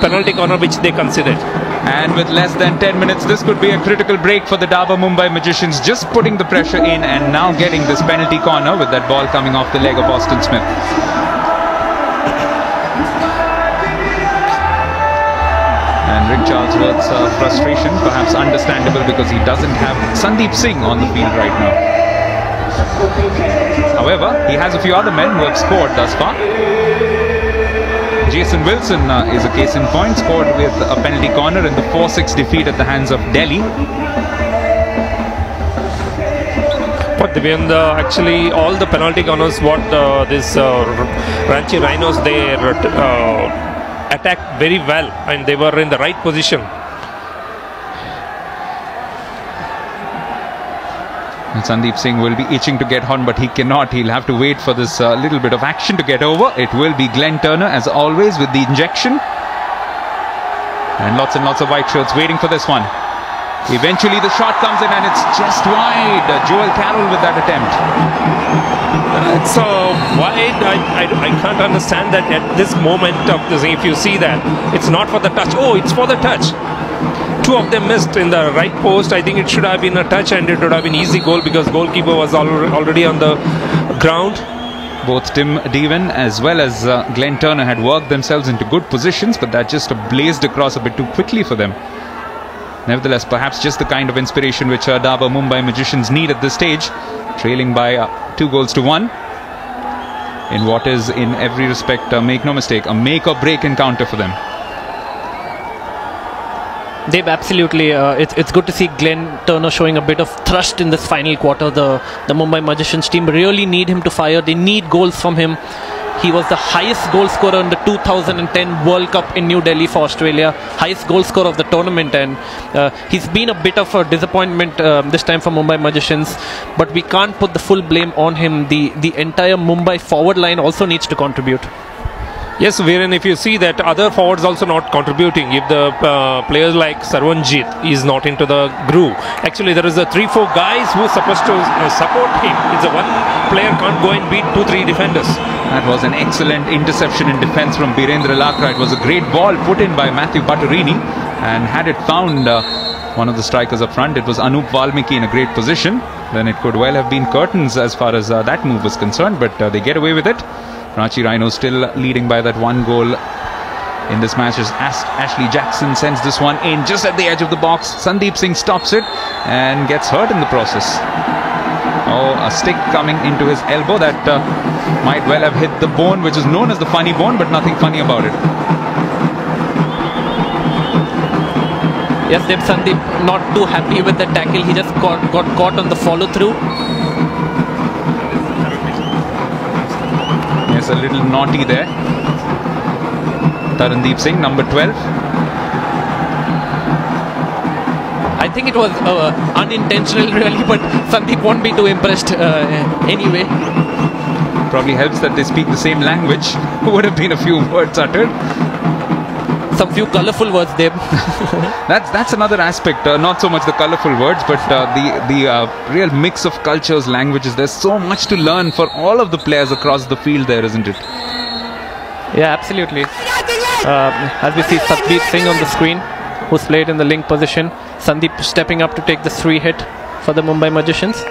penalty corner which they considered. And with less than 10 minutes, this could be a critical break for the Dabur Mumbai Magicians, just putting the pressure in and now getting this penalty corner with that ball coming off the leg of Austin Smith. And Rick Charlesworth's frustration, perhaps understandable because he doesn't have Sandeep Singh on the field right now. However, he has a few other men who have scored thus far. Jason Wilson is a case in point, scored with a penalty corner in the 4-6 defeat at the hands of Delhi. But actually all the penalty corners what this Ranchi Rhinos, they attacked very well and they were in the right position. And Sandeep Singh will be itching to get on, but he cannot. He'll have to wait for this little bit of action to get over. It will be Glenn Turner, as always, with the injection. And lots of white shirts waiting for this one. Eventually the shot comes in and it's just wide. Joel Carroll with that attempt. It's wide. I can't understand that at this moment of this. If you see that, it's not for the touch. Oh, it's for the touch. Two of them missed in the right post. I think it should have been a touch and it would have been easy goal because goalkeeper was already on the ground. Both Tim Devan as well as Glenn Turner had worked themselves into good positions, but that just blazed across a bit too quickly for them. Nevertheless, perhaps just the kind of inspiration which Dabur Mumbai Magicians need at this stage, trailing by 2-1 in what is in every respect, make no mistake, a make or break encounter for them. They've absolutely, it's good to see Glenn Turner showing a bit of thrust in this final quarter. The Mumbai Magicians team really need him to fire. They need goals from him. He was the highest goal scorer in the 2010 World Cup in New Delhi for Australia. Highest goal scorer of the tournament, and he's been a bit of a disappointment this time for Mumbai Magicians. But we can't put the full blame on him. The entire Mumbai forward line also needs to contribute. Yes, Viren, if you see that other forwards also not contributing, if the players like Sarwanjit is not into the groove, actually there is a 3-4 guys who are supposed to support him. It's a one player can't go and beat 2-3 defenders. That was an excellent interception in defence from Birendra Lakra. It was a great ball put in by Matthew Butterini, and had it found one of the strikers up front, it was Anup Valmiki in a great position, then it could well have been curtains as far as that move was concerned, but they get away with it. Ranchi Rhinos still leading by that 1 goal in this match as Ashley Jackson sends this one in just at the edge of the box. Sandeep Singh stops it and gets hurt in the process. Oh, a stick coming into his elbow that might well have hit the bone, which is known as the funny bone, but nothing funny about it. Yes, Deb, Sandeep not too happy with the tackle. He just got caught on the follow-through. Yes, a little naughty there. Tarandeep Singh, number 12. I think it was unintentional really, but Sandeep won't be too impressed anyway. Probably helps that they speak the same language. Would have been a few words uttered. Some few colourful words there. That's another aspect. Not so much the colourful words, but the real mix of cultures, languages. There's so much to learn for all of the players across the field there, isn't it? Yeah, absolutely. As we see Satdeep Singh on the screen, who's played in the link position. Sandeep stepping up to take the 3 hit for the Mumbai Magicians.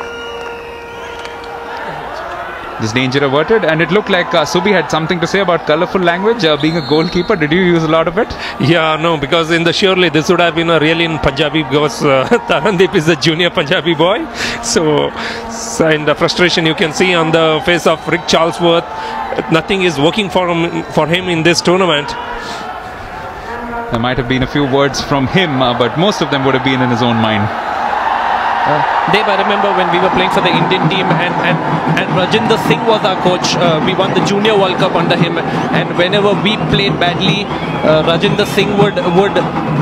This danger averted, and it looked like Subi had something to say about colourful language. Being a goalkeeper, did you use a lot of it? Yeah, no, because surely this would have been a really in Punjabi, because Tarandeep is a junior Punjabi boy. So in the frustration you can see on the face of Rick Charlesworth, nothing is working for him in this tournament. There might have been a few words from him, but most of them would have been in his own mind. Dave, I remember when we were playing for the Indian team and Rajinder Singh was our coach. We won the Junior World Cup under him, and whenever we played badly, Rajinder Singh would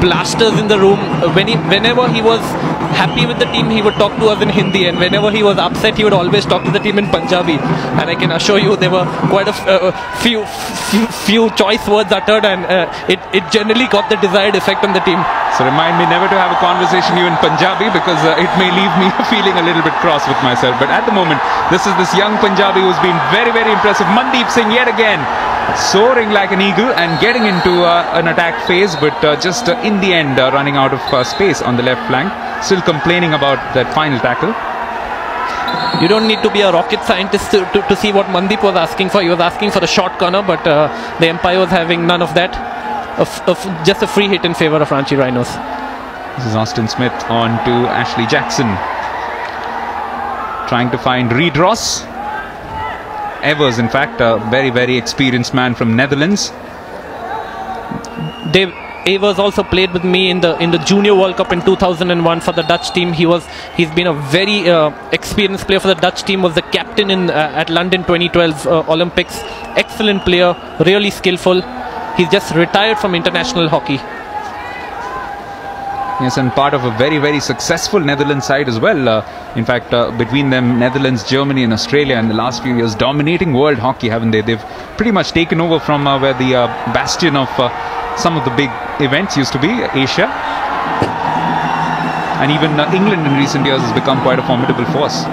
blast us in the room. Whenever he was happy with the team, he would talk to us in Hindi, and whenever he was upset, he would always talk to the team in Punjabi. And I can assure you there were quite a few choice words uttered, and it generally got the desired effect on the team. So remind me never to have a conversation with you in Punjabi, because it may leave me feeling a little bit cross with myself. But at the moment, this is this young Punjabi who's been very, very impressive. Mandeep Singh yet again soaring like an eagle and getting into an attack phase, but just in the end running out of space on the left flank. Still complaining about that final tackle. You don't need to be a rocket scientist to see what Mandeep was asking for. He was asking for a short corner, but the umpire was having none of that. just a free hit in favor of Ranchi Rhinos. This is Austin Smith on to Ashley Jackson. Trying to find Reed Ross. Evers, in fact, a very, very experienced man from Netherlands. Dave Evers also played with me in the Junior World Cup in 2001 for the Dutch team. He's been a very experienced player for the Dutch team. Was the captain in at London 2012 Olympics. Excellent player, really skillful. He's just retired from international hockey. Yes, and part of a very, very successful Netherlands side as well. In fact, between them, Netherlands, Germany and Australia in the last few years, dominating world hockey, haven't they? They've pretty much taken over from where the bastion of some of the big events used to be, Asia. And even England in recent years has become quite a formidable force.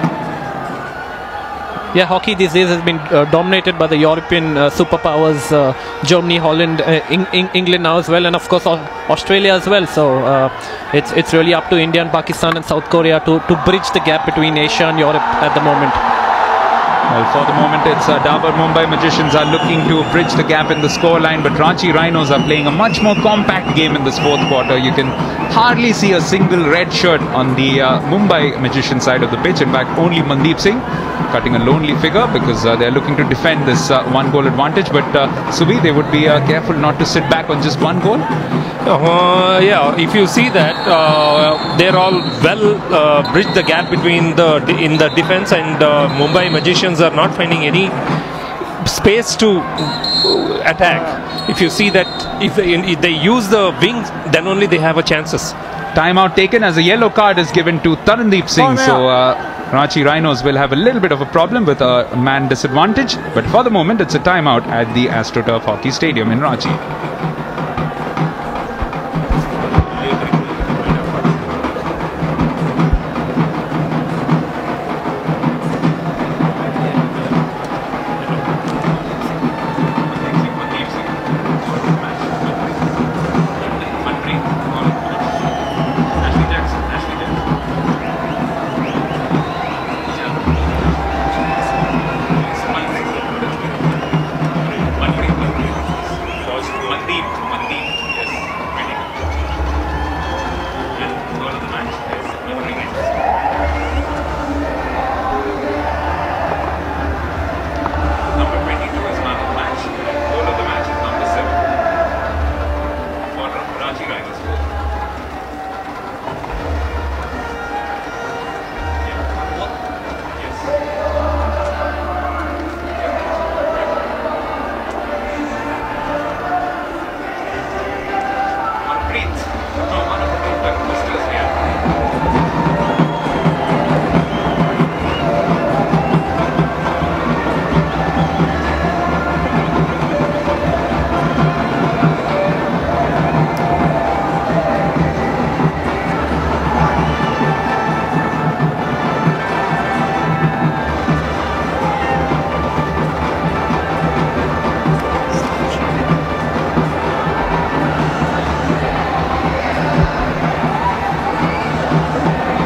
Yeah, hockey these days has been dominated by the European superpowers, Germany, Holland, England now as well, and of course Australia as well. So it's really up to India and Pakistan and South Korea to bridge the gap between Asia and Europe at the moment. Well, for the moment, it's Dabur Mumbai Magicians are looking to bridge the gap in the scoreline, but Ranchi Rhinos are playing a much more compact game in this fourth quarter. You can hardly see a single red shirt on the Mumbai Magician side of the pitch. In fact, only Mandeep Singh cutting a lonely figure because they're looking to defend this one-goal advantage. But Subi, they would be careful not to sit back on just one goal. Yeah, if you see that they're all well bridged the gap between in the defense, and Mumbai Magicians are not finding any space to attack. If you see that if they use the wings, then only they have a chances. Timeout taken as a yellow card is given to Tarandeep Singh. So Ranchi Rhinos will have a little bit of a problem with a man disadvantage. But for the moment, it's a timeout at the AstroTurf Hockey Stadium in Ranchi.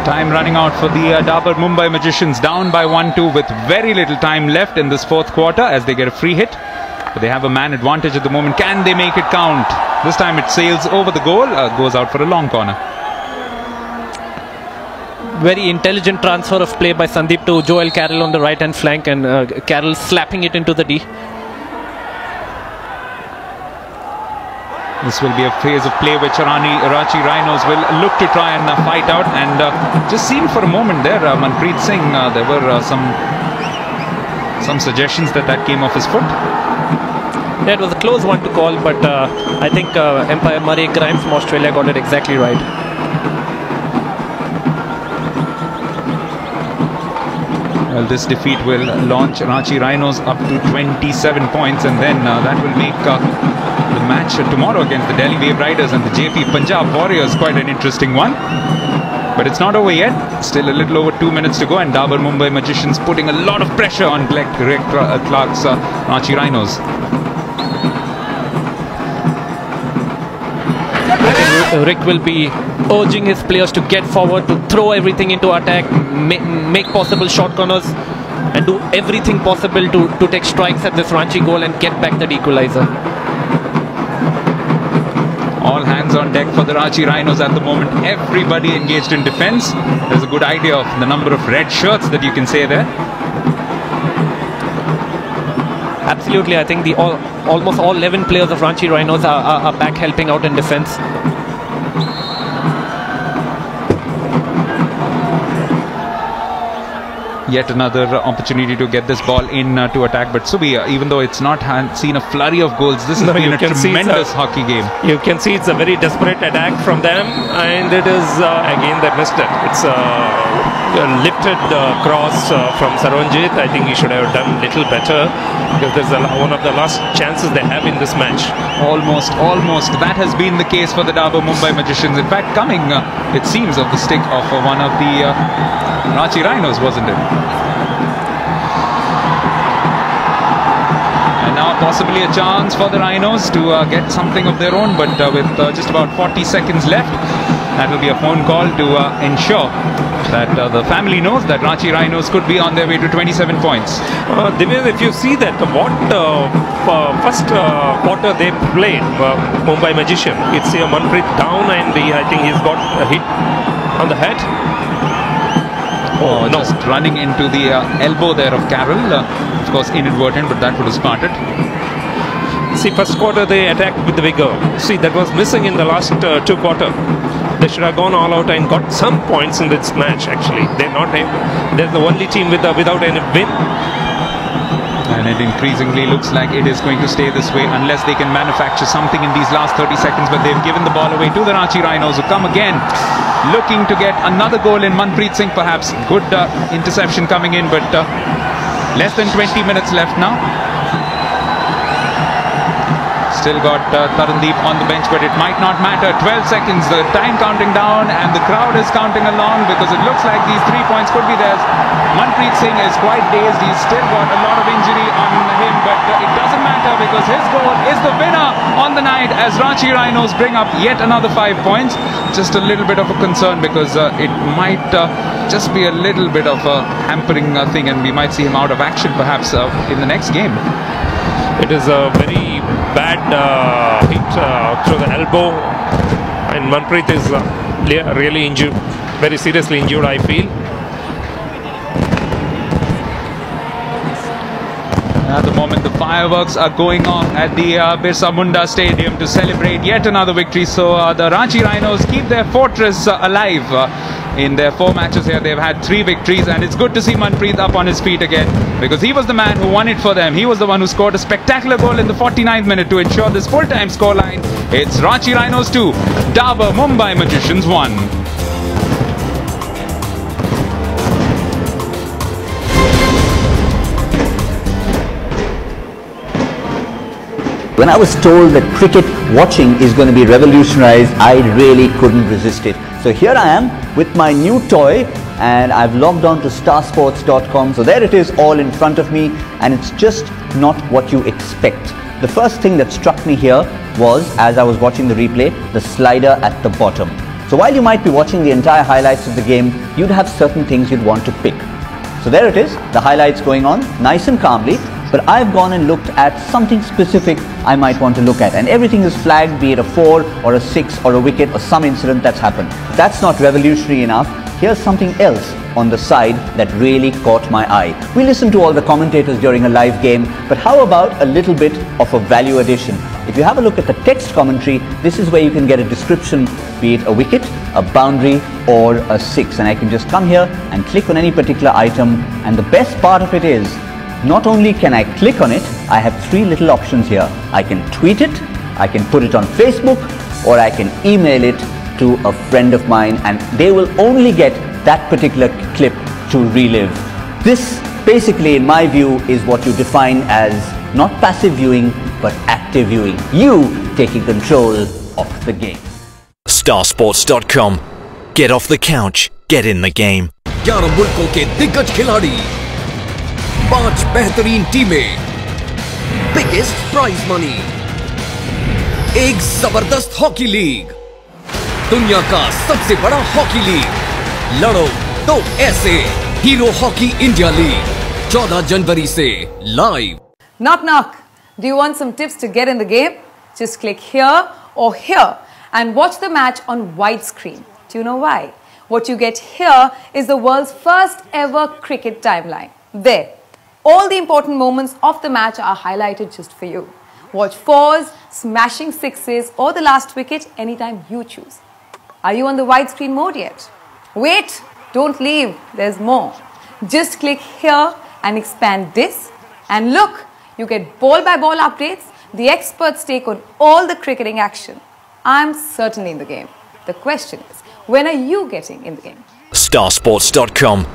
Time running out for the Dabur Mumbai Magicians, down by 1-2 with very little time left in this fourth quarter as they get a free hit. But they have a man advantage at the moment. Can they make it count? This time it sails over the goal, goes out for a long corner. Very intelligent transfer of play by Sandeep to Joel Carroll on the right hand flank, and Carroll slapping it into the D. This will be a phase of play which Ranchi Rhinos will look to try and fight out, and just seemed for a moment there, Manpreet Singh, there were some suggestions that came off his foot. Yeah, it was a close one to call, but I think Empire Murray Grimes from Australia got it exactly right. Well, this defeat will launch Ranchi Rhinos up to 27 points, and then that will make the match tomorrow against the Delhi Wave Riders and the JP Punjab Warriors quite an interesting one. But it's not over yet. Still a little over 2 minutes to go, and Dabur Mumbai Magicians putting a lot of pressure on Greg Clark's Ranchi Rhinos. Rick will be urging his players to get forward, to throw everything into attack, make possible short corners, and do everything possible to take strikes at this Ranchi goal and get back that equalizer. hands on deck for the Ranchi Rhinos at the moment. Everybody engaged in defense. There's a good idea of the number of red shirts that you can say there. Absolutely, I think almost all 11 players of Ranchi Rhinos are back helping out in defense. Yet another opportunity to get this ball in to attack. But Subi, even though it's not seen a flurry of goals, this has been a tremendous hockey game. You can see it's a very desperate attack from them, and it is again they missed it. It's a lifted cross from Saranjit. I think he should have done a little better, because there's one of the last chances they have in this match. Almost. That has been the case for the Dabur Mumbai Magicians. In fact, coming, it seems, of the stick of one of the Ranchi Rhinos, wasn't it? And now possibly a chance for the Rhinos to get something of their own, but with just about 40 seconds left, that will be a phone call to ensure that the family knows that Ranchi Rhinos could be on their way to 27 points. Divya, if you see that what first quarter they played, Mumbai Magician, it's Manpreet down, and I think he's got a hit on the head. Oh, no. Just running into the elbow there of Carroll. Of course, inadvertent, but that would have started. See, first quarter they attacked with the vigor. See, that was missing in the last two quarters. They should have gone all out and got some points in this match, actually. They're not able. They're the only team without any win. And it increasingly looks like it is going to stay this way unless they can manufacture something in these last 30 seconds. But they've given the ball away to the Ranchi Rhinos, who come again, looking to get another goal in. Manpreet Singh perhaps. Good interception coming in, but less than 20 minutes left now. Still got Tarandeep on the bench, but it might not matter. 12 seconds, the time counting down, and the crowd is counting along, because it looks like these 3 points could be theirs. Manpreet Singh is quite dazed. He's still got a lot of injury on him, but it doesn't matter, because his goal is the winner on the night as Ranchi Rhinos bring up yet another 5 points. Just a little bit of a concern, because it might just be a little bit of a hampering thing, and we might see him out of action perhaps in the next game. It is a very bad hit through the elbow, and Manpreet is really injured, very seriously injured, I feel. At the moment, the fireworks are going off at the Birsa Munda Stadium to celebrate yet another victory. So the Ranchi Rhinos keep their fortress alive. In their 4 matches here, they've had 3 victories, and it's good to see Manpreet up on his feet again, because he was the man who won it for them. He was the one who scored a spectacular goal in the 49th minute to ensure this full-time scoreline. It's Ranchi Rhinos 2, Dabur Mumbai Magicians 1. When I was told that cricket watching is going to be revolutionized, I really couldn't resist it. So here I am with my new toy, and I've logged on to starsports.com. So there it is, all in front of me, and it's just not what you expect. The first thing that struck me here was, as I was watching the replay, the slider at the bottom. So while you might be watching the entire highlights of the game, you'd have certain things you'd want to pick. So there it is, the highlights going on nice and calmly. But I've gone and looked at something specific I might want to look at, and everything is flagged, be it a 4 or a 6 or a wicket or some incident that's happened. That's not revolutionary enough. Here's something else on the side that really caught my eye. We listen to all the commentators during a live game, but how about a little bit of a value addition? If you have a look at the text commentary, this is where you can get a description, be it a wicket, a boundary or a 6, and I can just come here and click on any particular item, and the best part of it is, not only can I click on it, I have 3 little options here. I can tweet it, I can put it on Facebook, or I can email it to a friend of mine, and they will only get that particular clip to relive. This basically, in my view, is what you define as not passive viewing, but active viewing. You taking control of the game. Starsports.com. Get off the couch, get in the game. 11 मुल्कों के दिग्गज खिलाड़ी, 5 बेहतरीन टीमें, biggest prize money, एक जबरदस्त hockey league, दुनिया का सबसे बड़ा हॉकी लीग, लड़ो तो ऐसे, हीरो हॉकी इंडिया लीग 14 जनवरी से live. Knock knock. Do you want some tips to get in the game? Just click here or here and watch the match on widescreen. Do you know why? What you get here is the world's first ever cricket timeline. There, all the important moments of the match are highlighted just for you. Watch fours, smashing sixes or the last wicket anytime you choose. Are you on the widescreen mode yet? Wait, don't leave, there's more. Just click here and expand this, and look, you get ball by ball updates, the experts take on all the cricketing action. I'm certainly in the game. The question is, when are you getting in the game? Starsports.com.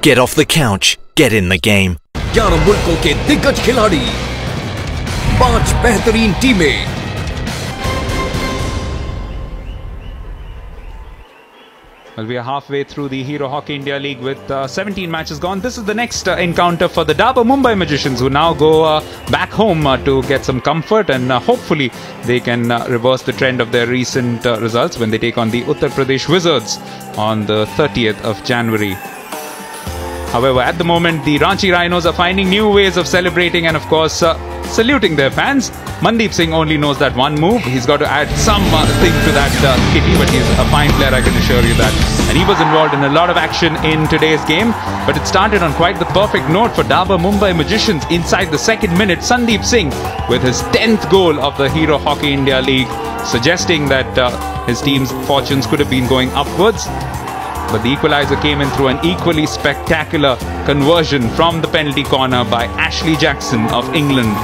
Get off the couch, get in the game. 11 मुल्कों के दिग्गज खिलाड़ी, 5 बेहतरीन टीमें। Well, we are halfway through the Hero Hockey India League with 17 matches gone. This is the next encounter for the Dabur Mumbai Magicians, who now go back home to get some comfort, and hopefully they can reverse the trend of their recent results when they take on the Uttar Pradesh Wizards on the 30th of January. However, at the moment, the Ranchi Rhinos are finding new ways of celebrating and, of course, saluting their fans. Mandeep Singh only knows that one move. He's got to add something to that kitty, but he's a fine player, I can assure you that. And he was involved in a lot of action in today's game, but it started on quite the perfect note for Dabur Mumbai Magicians. Inside the second minute, Sandeep Singh with his 10th goal of the Hero Hockey India League, suggesting that his team's fortunes could have been going upwards. But the equalizer came in through an equally spectacular conversion from the penalty corner by Ashley Jackson of England.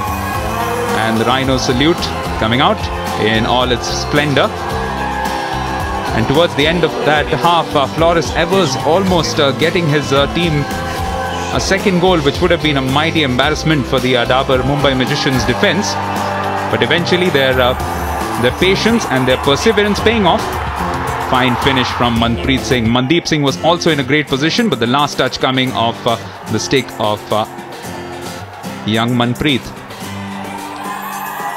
And the Rhino salute coming out in all its splendour. And towards the end of that half, Floris Evers almost getting his team a second goal, which would have been a mighty embarrassment for the Dabur Mumbai Magicians defence. But eventually their patience and their perseverance paying off. Fine finish from Manpreet Singh. Mandeep Singh was also in a great position, but the last touch coming off the stick of young Manpreet.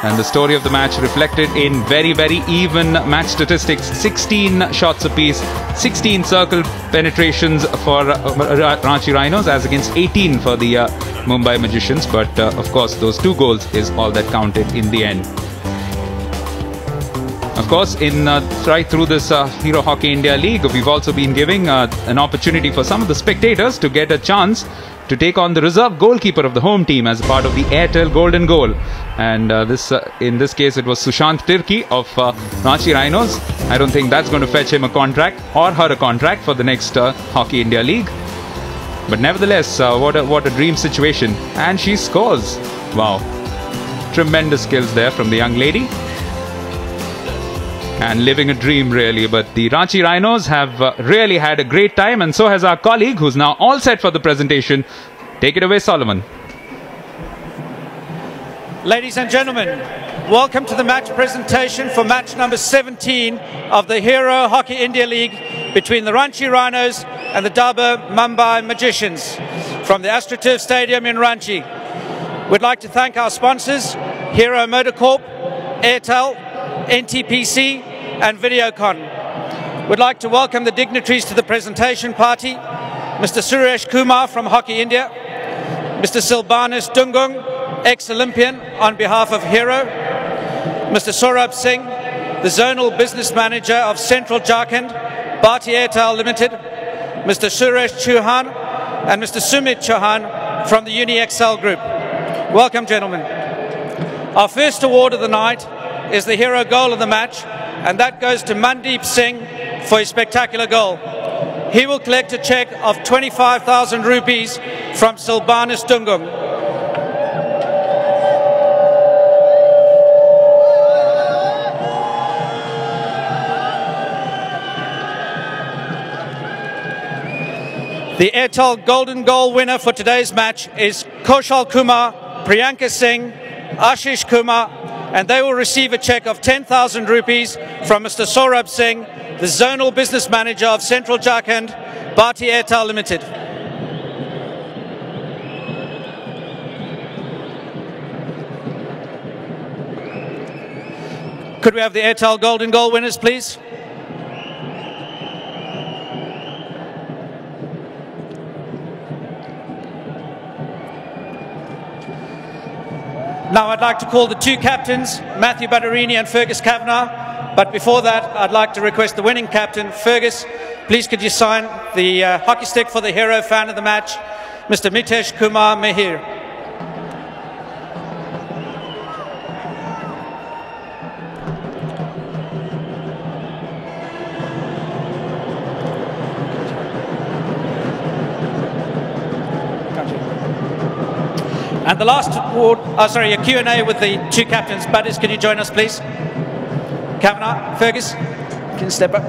And the story of the match reflected in very, very even match statistics. 16 shots apiece, 16 circle penetrations for Ranchi Rhinos as against 18 for the Mumbai Magicians. But of course, those 2 goals is all that counted in the end. Of course, right through this Hero Hockey India League, we've also been giving an opportunity for some of the spectators to get a chance to take on the reserve goalkeeper of the home team as a part of the Airtel Golden Goal. And in this case, it was Sushant Tirki of Ranchi Rhinos. I don't think that's going to fetch him a contract or her a contract for the next Hockey India League. But nevertheless, what a dream situation. And she scores. Wow. Tremendous skills there from the young lady. And living a dream, really. But the Ranchi Rhinos have really had a great time, and so has our colleague, who's now all set for the presentation. Take it away, Solomon. Ladies and gentlemen, welcome to the match presentation for match number 17 of the Hero Hockey India League between the Ranchi Rhinos and the Dabur Mumbai Magicians from the AstroTurf Stadium in Ranchi. We'd like to thank our sponsors, Hero Motorcorp, Airtel, NTPC and Videocon. We'd like to welcome the dignitaries to the presentation party, Mr. Suresh Kumar from Hockey India, Mr. Silbanus Dungung, ex-Olympian on behalf of Hero, Mr. Saurabh Singh, the Zonal Business Manager of Central Jharkhand, Bharti Airtel Limited, Mr. Suresh Chauhan and Mr. Sumit Chauhan from the UniXL Group. Welcome, gentlemen. Our first award of the night is the hero goal of the match, and that goes to Mandeep Singh for his spectacular goal. He will collect a cheque of 25,000 rupees from Silbanus Dungung. The Airtel Golden Goal winner for today's match is Kaushal Kumar, Priyanka Singh, Ashish Kumar, and they will receive a cheque of 10,000 rupees from Mr. Saurabh Singh, the Zonal Business Manager of Central Jharkhand, Bharti Airtel Limited. Could we have the Airtel Golden Goal winners, please? Now I'd like to call the 2 captains, Matthew Badarini and Fergus Kavanagh, But before that, I'd like to request the winning captain, Fergus, please could you sign the hockey stick for the hero fan of the match, Mr. Mitesh Kumar Mehir. And the last award, a Q&A with the two captains. Butters, can you join us, please? Kavanagh, Fergus, can you step up?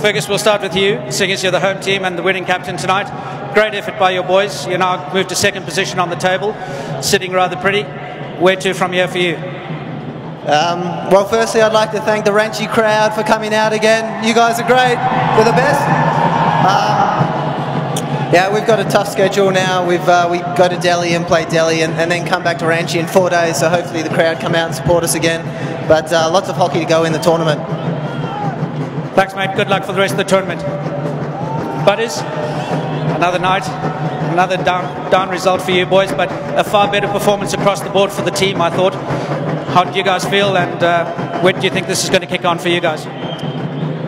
Fergus, we'll start with you, seeing as you're the home team and the winning captain tonight. Great effort by your boys. You now moved to second position on the table, sitting rather pretty. Where to from here for you? Well, firstly, I'd like to thank the Ranchi crowd for coming out again. You guys are great. You're the best. Yeah, we've got a tough schedule now. We go to Delhi and play Delhi and then come back to Ranchi in 4 days, so hopefully the crowd come out and support us again. But lots of hockey to go in the tournament. Thanks, mate. Good luck for the rest of the tournament. Butters, another night, another down result for you boys, but a far better performance across the board for the team, I thought. How do you guys feel, and when do you think this is going to kick on for you guys?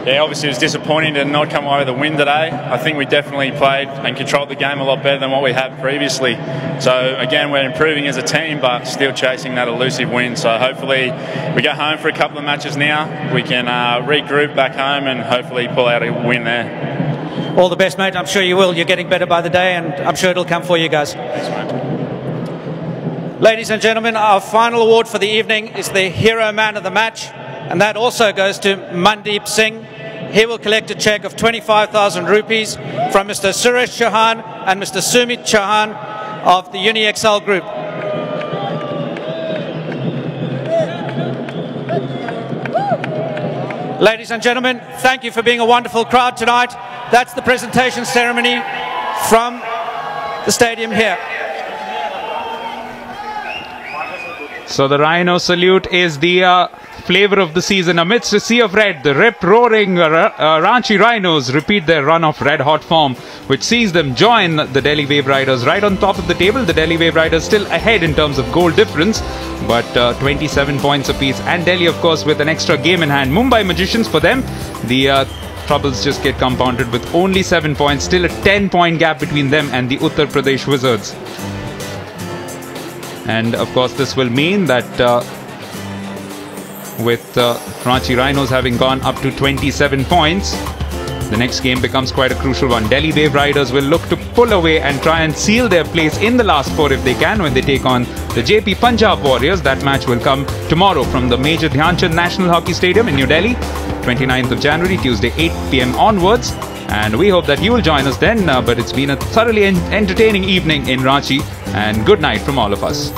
Yeah, obviously it was disappointing to not come away with a win today. I think we definitely played and controlled the game a lot better than what we had previously. So again, we're improving as a team, but still chasing that elusive win. So hopefully we go home for a couple of matches now. We can regroup back home and hopefully pull out a win there. All the best, mate. I'm sure you will. You're getting better by the day, and I'm sure it'll come for you guys. Thanks, mate. Ladies and gentlemen, our final award for the evening is the Hero Man of the Match, and that also goes to Mandeep Singh. He will collect a cheque of 25,000 rupees from Mr. Suresh Chauhan and Mr. Sumit Chauhan of the UniXL Group. Ladies and gentlemen, thank you for being a wonderful crowd tonight. That's the presentation ceremony from the stadium here. So the Rhino salute is the flavor of the season. Amidst a sea of red, the rip-roaring Ranchi Rhinos repeat their run of red-hot form, which sees them join the Delhi Wave Riders right on top of the table. The Delhi Wave Riders still ahead in terms of goal difference, but 27 points apiece. And Delhi, of course, with an extra game in hand. Mumbai Magicians, for them, the troubles just get compounded with only 7 points. Still a 10-point gap between them and the Uttar Pradesh Wizards. And of course, this will mean that with Ranchi Rhinos having gone up to 27 points, the next game becomes quite a crucial one. Delhi Wave Riders will look to pull away and try and seal their place in the last four if they can when they take on the JP Punjab Warriors. That match will come tomorrow from the Major Dhyan Chand National Hockey Stadium in New Delhi, 29th of January, Tuesday, 8 PM onwards. And we hope that you will join us then. But it's been a thoroughly entertaining evening in Ranchi, and good night from all of us.